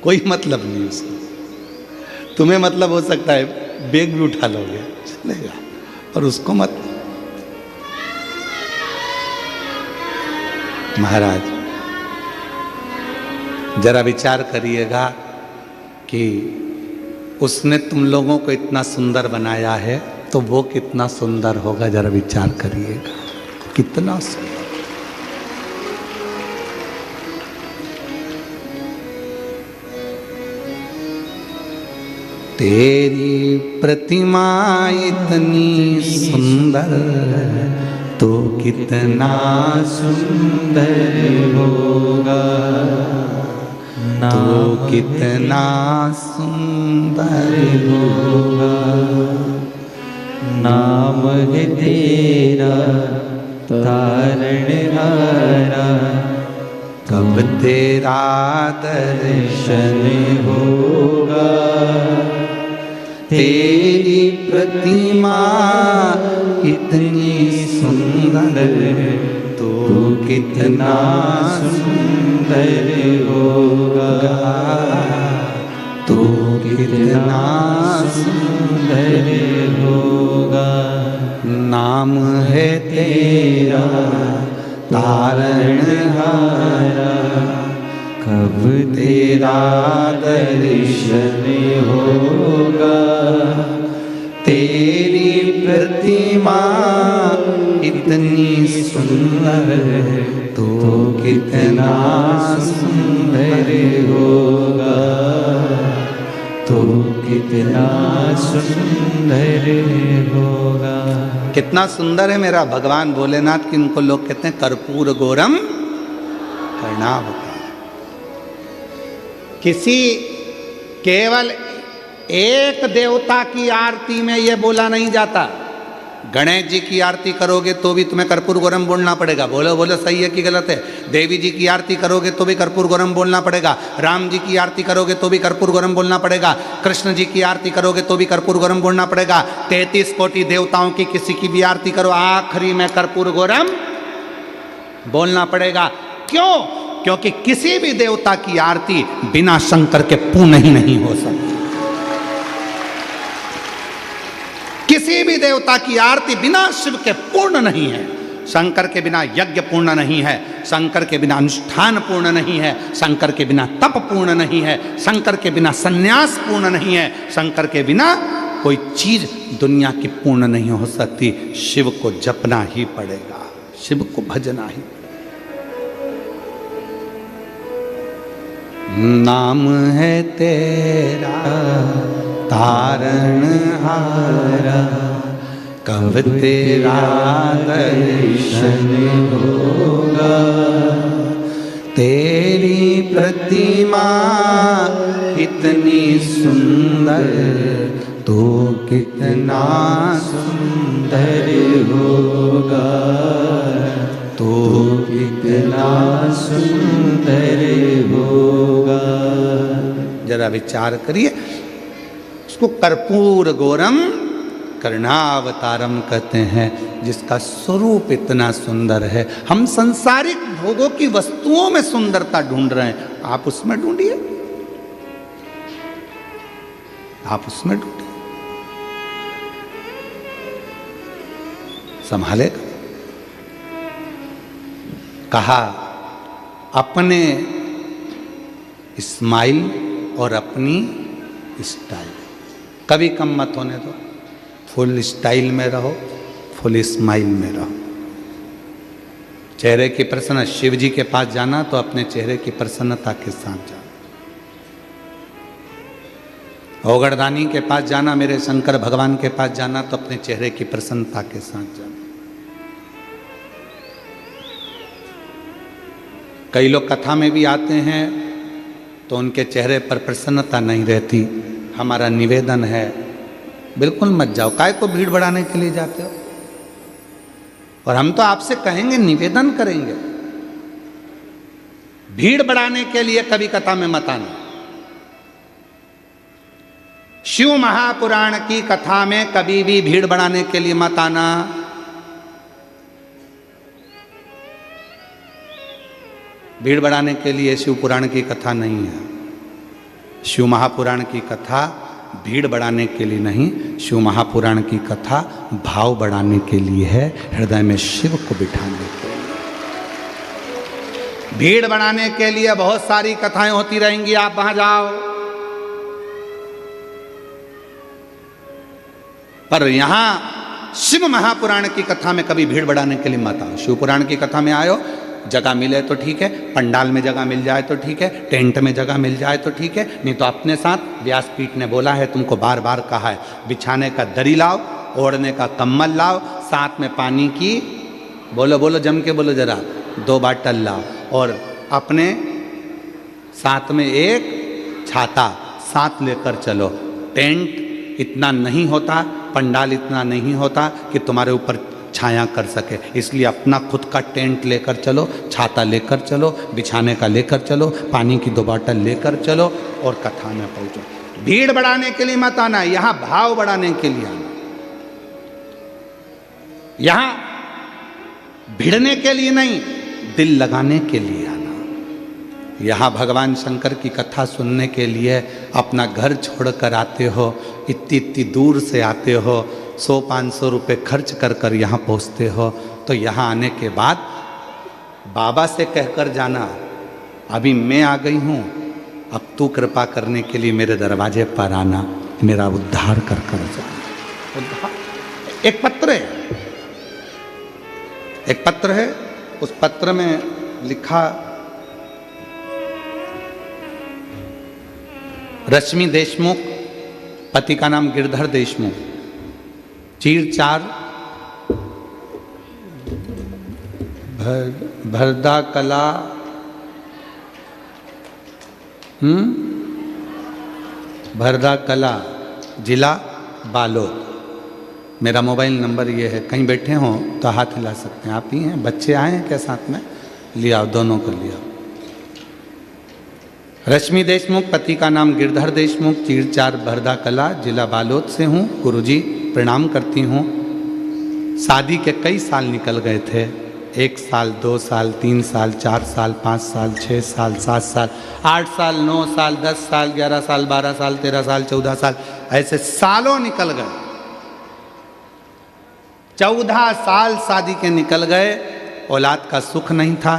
A: कोई मतलब नहीं उसको। तुम्हें मतलब हो सकता है बैग भी उठा लोगे, चलेगा, और उसको मत। महाराज जरा विचार करिएगा कि उसने तुम लोगों को इतना सुंदर बनाया है तो वो कितना सुंदर होगा, जरा विचार करिएगा, कितना सुंदर। तेरी प्रतिमा इतनी सुंदर तो कितना सुंदर होगा, तो कितना सुंदर होगा।
B: नाम है तेरा तारणहारा,
A: कब तेरा दर्शन
B: होगा।
A: तेरी प्रतिमा इतनी सुंदर तो कितना
B: सुंदर होगा,
A: तो कितना
B: सुंदर होगा।
A: नाम है तेरा तारणहारा,
B: कब तेरा दर्शन होगा।
A: तेरी प्रतिमा इतनी सुंदर तो कितना
B: सुंदर होगा, तो कितना सुंदर होगा।
A: कितना सुंदर है मेरा भगवान भोलेनाथ की। उनको लोग कहते हैं कर्पूर गौरम कर्णावतार। किसी केवल एक देवता की आरती में यह बोला नहीं जाता गणेश जी की आरती करोगे तो भी तुम्हें कर्पूर गौरम बोलना पड़ेगा। बोलो बोलो सही है कि गलत है? देवी जी की आरती करोगे तो भी कर्पूर गौरम बोलना पड़ेगा। राम जी की आरती करोगे तो भी कर्पूर गौरम बोलना पड़ेगा। कृष्ण जी की आरती करोगे तो भी कर्पूर गौरम बोलना पड़ेगा। 33 कोटि देवताओं की किसी की भी आरती करो, आखिरी में कर्पूर गौरम बोलना पड़ेगा। क्यों? क्योंकि किसी भी देवता की आरती बिना शंकर के पूर्ण ही नहीं हो सकती। किसी भी देवता की आरती बिना शिव के पूर्ण नहीं है। शंकर के बिना यज्ञ पूर्ण नहीं है, शंकर के बिना अनुष्ठान पूर्ण नहीं है, शंकर के बिना तप पूर्ण नहीं है, शंकर के बिना संन्यास पूर्ण नहीं है, शंकर के बिना कोई चीज दुनिया की पूर्ण नहीं हो सकती। शिव को जपना ही पड़ेगा, शिव को भजना ही। नाम है तेरा तारणहारा, कब तेरा दर्शन होगा। तेरी प्रतिमा इतनी सुंदर, तो कितना सुंदर होगा, तो कितना सुंदर होगा। जरा विचार करिए। उसको कर्पूर गौरम कर्णावतारम कहते हैं, जिसका स्वरूप इतना सुंदर है। हम संसारिक भोगों की वस्तुओं में सुंदरता ढूंढ रहे हैं, आप उसमें ढूंढिए, आप उसमें ढूंढिए, संभालेगा। कहा अपने स्माइल और अपनी स्टाइल कभी कम मत होने दो। फुल स्टाइल में रहो, फुल स्माइल में रहो। चेहरे की प्रसन्न, शिव जी के पास जाना तो अपने चेहरे की प्रसन्नता के साथ जाना। ओगड़दानी के पास जाना, मेरे शंकर भगवान के पास जाना तो अपने चेहरे की प्रसन्नता के साथ जाना। कई लोग कथा में भी आते हैं तो उनके चेहरे पर प्रसन्नता नहीं रहती। हमारा निवेदन है, बिल्कुल मत जाओ। काय को भीड़ बढ़ाने के लिए जाते हो? और हम तो आपसे कहेंगे, निवेदन करेंगे, भीड़ बढ़ाने के लिए कभी कथा में मत आना। शिव महापुराण की कथा में कभी भी भीड़ बढ़ाने के लिए मत आना। भीड़ बढ़ाने के लिए शिव पुराण की कथा नहीं है। शिव महापुराण की कथा भीड़ बढ़ाने के लिए नहीं, शिव महापुराण की कथा भाव बढ़ाने के लिए है, हृदय में शिव को बिठाने के लिए। भीड़ बढ़ाने के लिए बहुत सारी कथाएं होती रहेंगी, आप वहां जाओ, पर यहां शिव महापुराण की कथा में कभी भीड़ बढ़ाने के लिए मत आओ। शिव पुराण की कथा में आयो, जगह मिले तो ठीक है, पंडाल में जगह मिल जाए तो ठीक है, टेंट में जगह मिल जाए तो ठीक है, नहीं तो अपने साथ व्यासपीठ ने बोला है, तुमको बार बार कहा है, बिछाने का दरी लाओ, ओढ़ने का कम्बल लाओ, साथ में पानी की, बोलो बोलो जम के बोलो जरा, 2 बाटल लाओ, और अपने साथ में एक छाता साथ लेकर चलो। टेंट इतना नहीं होता, पंडाल इतना नहीं होता कि तुम्हारे ऊपर छाया कर सके, इसलिए अपना खुद का टेंट लेकर चलो, छाता लेकर चलो, बिछाने का लेकर चलो, पानी की 2 बाटल लेकर चलो और कथा में पहुंचो। भीड़ बढ़ाने के लिए मत आना, यहां भाव बढ़ाने के लिए आना। यहां भिड़ने के लिए नहीं, दिल लगाने के लिए आना। यहां भगवान शंकर की कथा सुनने के लिए अपना घर छोड़कर आते हो, इतनी इतनी दूर से आते हो, 100-500 रुपये खर्च कर कर यहाँ पहुँचते हो, तो यहाँ आने के बाद बाबा से कहकर जाना, अभी मैं आ गई हूँ, अब तू कृपा करने के लिए मेरे दरवाजे पर आना, मेरा उद्धार कर कर जाना। उद्धार। एक पत्र है, एक पत्र है, उस पत्र में लिखा, रश्मि देशमुख, पति का नाम गिरधर देशमुख, चीर-चार, भरदा कला, भरदा कला, जिला बालोद। मेरा मोबाइल नंबर ये है, कहीं बैठे हों तो हाथ हिला सकते हैं। आप ही हैं, बच्चे आए हैं क्या साथ में? लिया, दोनों को लिया। रश्मि देशमुख, पति का नाम गिरधर देशमुख, चीरचार भरदा कला, जिला बालोद से हूँ। गुरुजी प्रणाम करती हूँ। शादी के कई साल निकल गए थे, 1 साल, 2 साल, 3 साल, 4 साल, 5 साल, 6 साल, 7 साल, 8 साल, 9 साल, 10 साल, 11 साल, 12 साल, 13 साल, 14 साल, ऐसे सालों निकल गए। 14 साल शादी के निकल गए, औलाद का सुख नहीं था।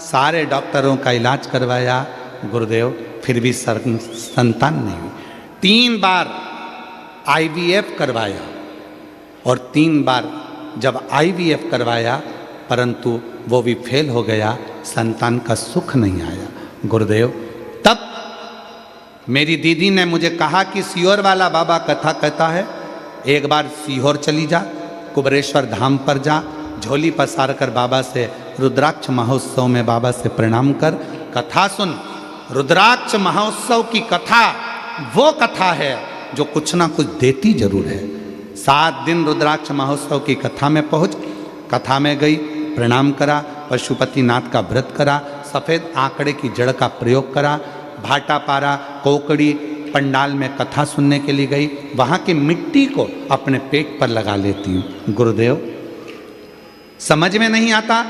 A: सारे डॉक्टरों का इलाज करवाया गुरुदेव, फिर भी संतान नहीं हुई। 3 बार IVF करवाया और 3 बार जब IVF करवाया परंतु वो भी फेल हो गया, संतान का सुख नहीं आया गुरुदेव। तब मेरी दीदी ने मुझे कहा कि सीहोर वाला बाबा कथा कहता है, एक बार सीहोर चली जा, कुबरेश्वर धाम पर जा, झोली पसार कर बाबा से रुद्राक्ष महोत्सव में बाबा से प्रणाम कर, कथा सुन। रुद्राक्ष महोत्सव की कथा वो कथा है जो कुछ ना कुछ देती जरूर है। 7 दिन रुद्राक्ष महोत्सव की कथा में पहुंच, कथा में गई, प्रणाम करा, पशुपतिनाथ का व्रत करा, सफ़ेद आंकड़े की जड़ का प्रयोग करा, भाटा पारा, कोकड़ी पंडाल में कथा सुनने के लिए गई। वहाँ की मिट्टी को अपने पेट पर लगा लेती हूँ गुरुदेव। समझ में नहीं आता,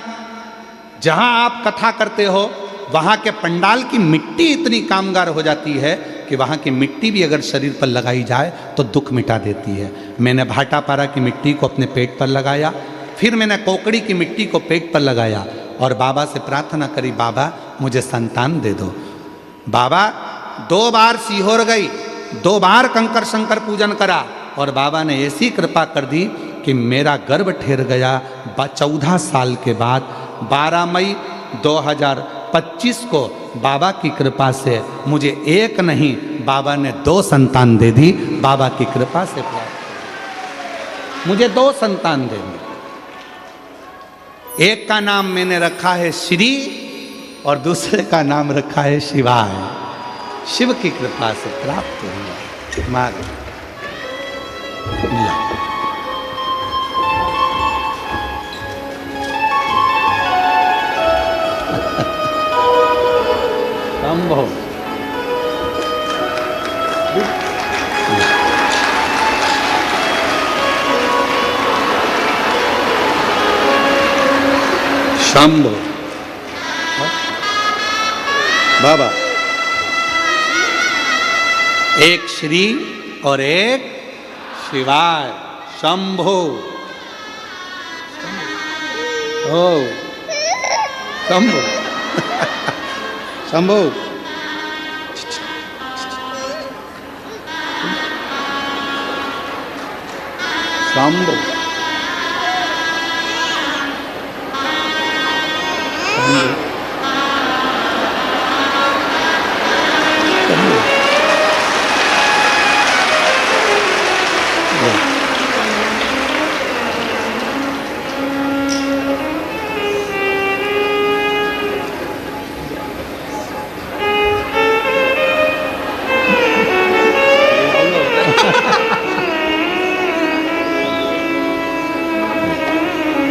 A: जहाँ आप कथा करते हो वहाँ के पंडाल की मिट्टी इतनी कामगार हो जाती है कि वहाँ की मिट्टी भी अगर शरीर पर लगाई जाए तो दुख मिटा देती है। मैंने भाटापारा की मिट्टी को अपने पेट पर लगाया, फिर मैंने कोकड़ी की मिट्टी को पेट पर लगाया और बाबा से प्रार्थना करी, बाबा मुझे संतान दे दो। बाबा 2 बार सीहोर गई, 2 बार कंकर शंकर पूजन करा और बाबा ने ऐसी कृपा कर दी कि मेरा गर्भ ठहर गया। 14 साल के बाद 12 मई 2025 को बाबा की कृपा से मुझे एक नहीं, बाबा ने 2 संतान दे दी। बाबा की कृपा से प्राप्त मुझे 2 संतान दे दी। एक का नाम मैंने रखा है श्री और दूसरे का नाम रखा है शिवाय। शिव की कृपा से प्राप्त हुआ। मार संभव शंभो बाबा, एक श्री और एक शिवाय। शंभो ओ शंभो शंभो शंभो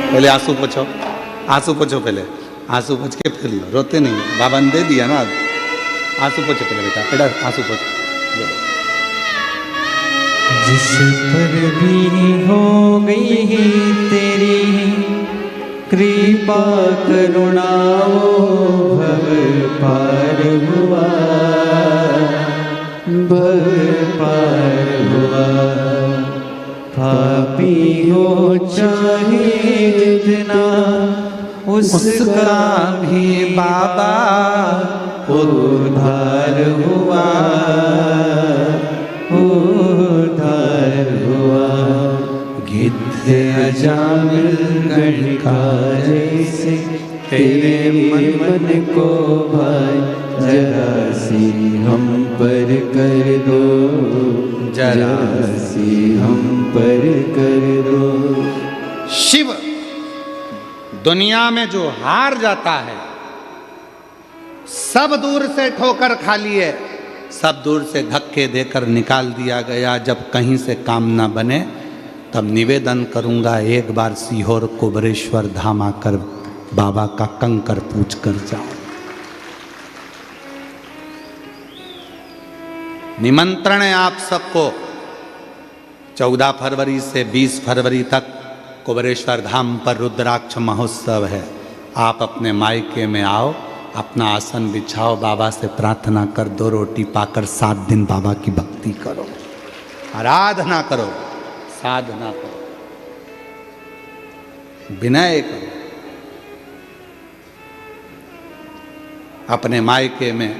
A: पहले आंसू पोछो, आंसू पोछो, पहले आंसू पोछ के फिर लो, रोते नहीं। बाबा ने दे दिया ना, आंसू पोछो पहले बेटा, इधर आंसू पोछो।
B: जिस पर भी हो गई तेरी कृपा करुणा वो भव पार हुआ, भव पार हुआ। पापी हो चाहे जितना उसका भी बाबा उद्धार हुआ, उद्धार हुआ। गिद्ध अजामिल गण का जैसे तेरे मन को भाई जरा सी हम पर कर दो, जरा सी हम पर कर दो।
A: शिव दुनिया में जो हार जाता है, सब दूर से ठोकर खा लिए, सब दूर से धक्के देकर निकाल दिया गया। जब कहीं से काम ना बने तब निवेदन करूंगा एक बार सीहोर कुबरेश्वर धाम आकर बाबा का कंकर पूछ कर जाओ। निमंत्रण है आप सबको। 14 फरवरी से 20 फरवरी तक कुबरेश्वर धाम पर रुद्राक्ष महोत्सव है। आप अपने मायके में आओ, अपना आसन बिछाओ, बाबा से प्रार्थना कर, 2 रोटी पाकर 7 दिन बाबा की भक्ति करो, आराधना करो, साधना करो, विनय करो। अपने मायके में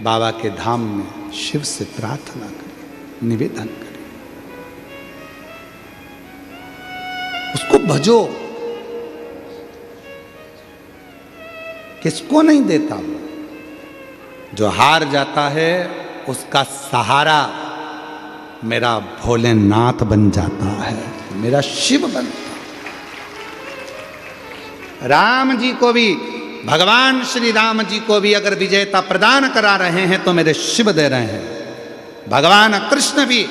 A: बाबा के धाम में शिव से प्रार्थना करें, निवेदन करें, उसको भजो। किसको नहीं देता वो? जो हार जाता है उसका सहारा मेरा भोलेनाथ बन जाता है, मेरा शिव बनता है। राम जी को भी, भगवान श्री राम जी को भी अगर विजेता प्रदान करा रहे हैं तो मेरे शिव दे रहे हैं। भगवान कृष्ण भी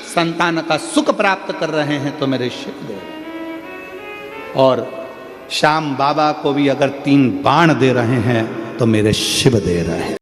A: संतान का सुख प्राप्त कर रहे हैं तो मेरे शिव दे रहे हैं। और श्याम बाबा को भी अगर 3 बाण दे रहे हैं तो मेरे शिव दे रहे हैं।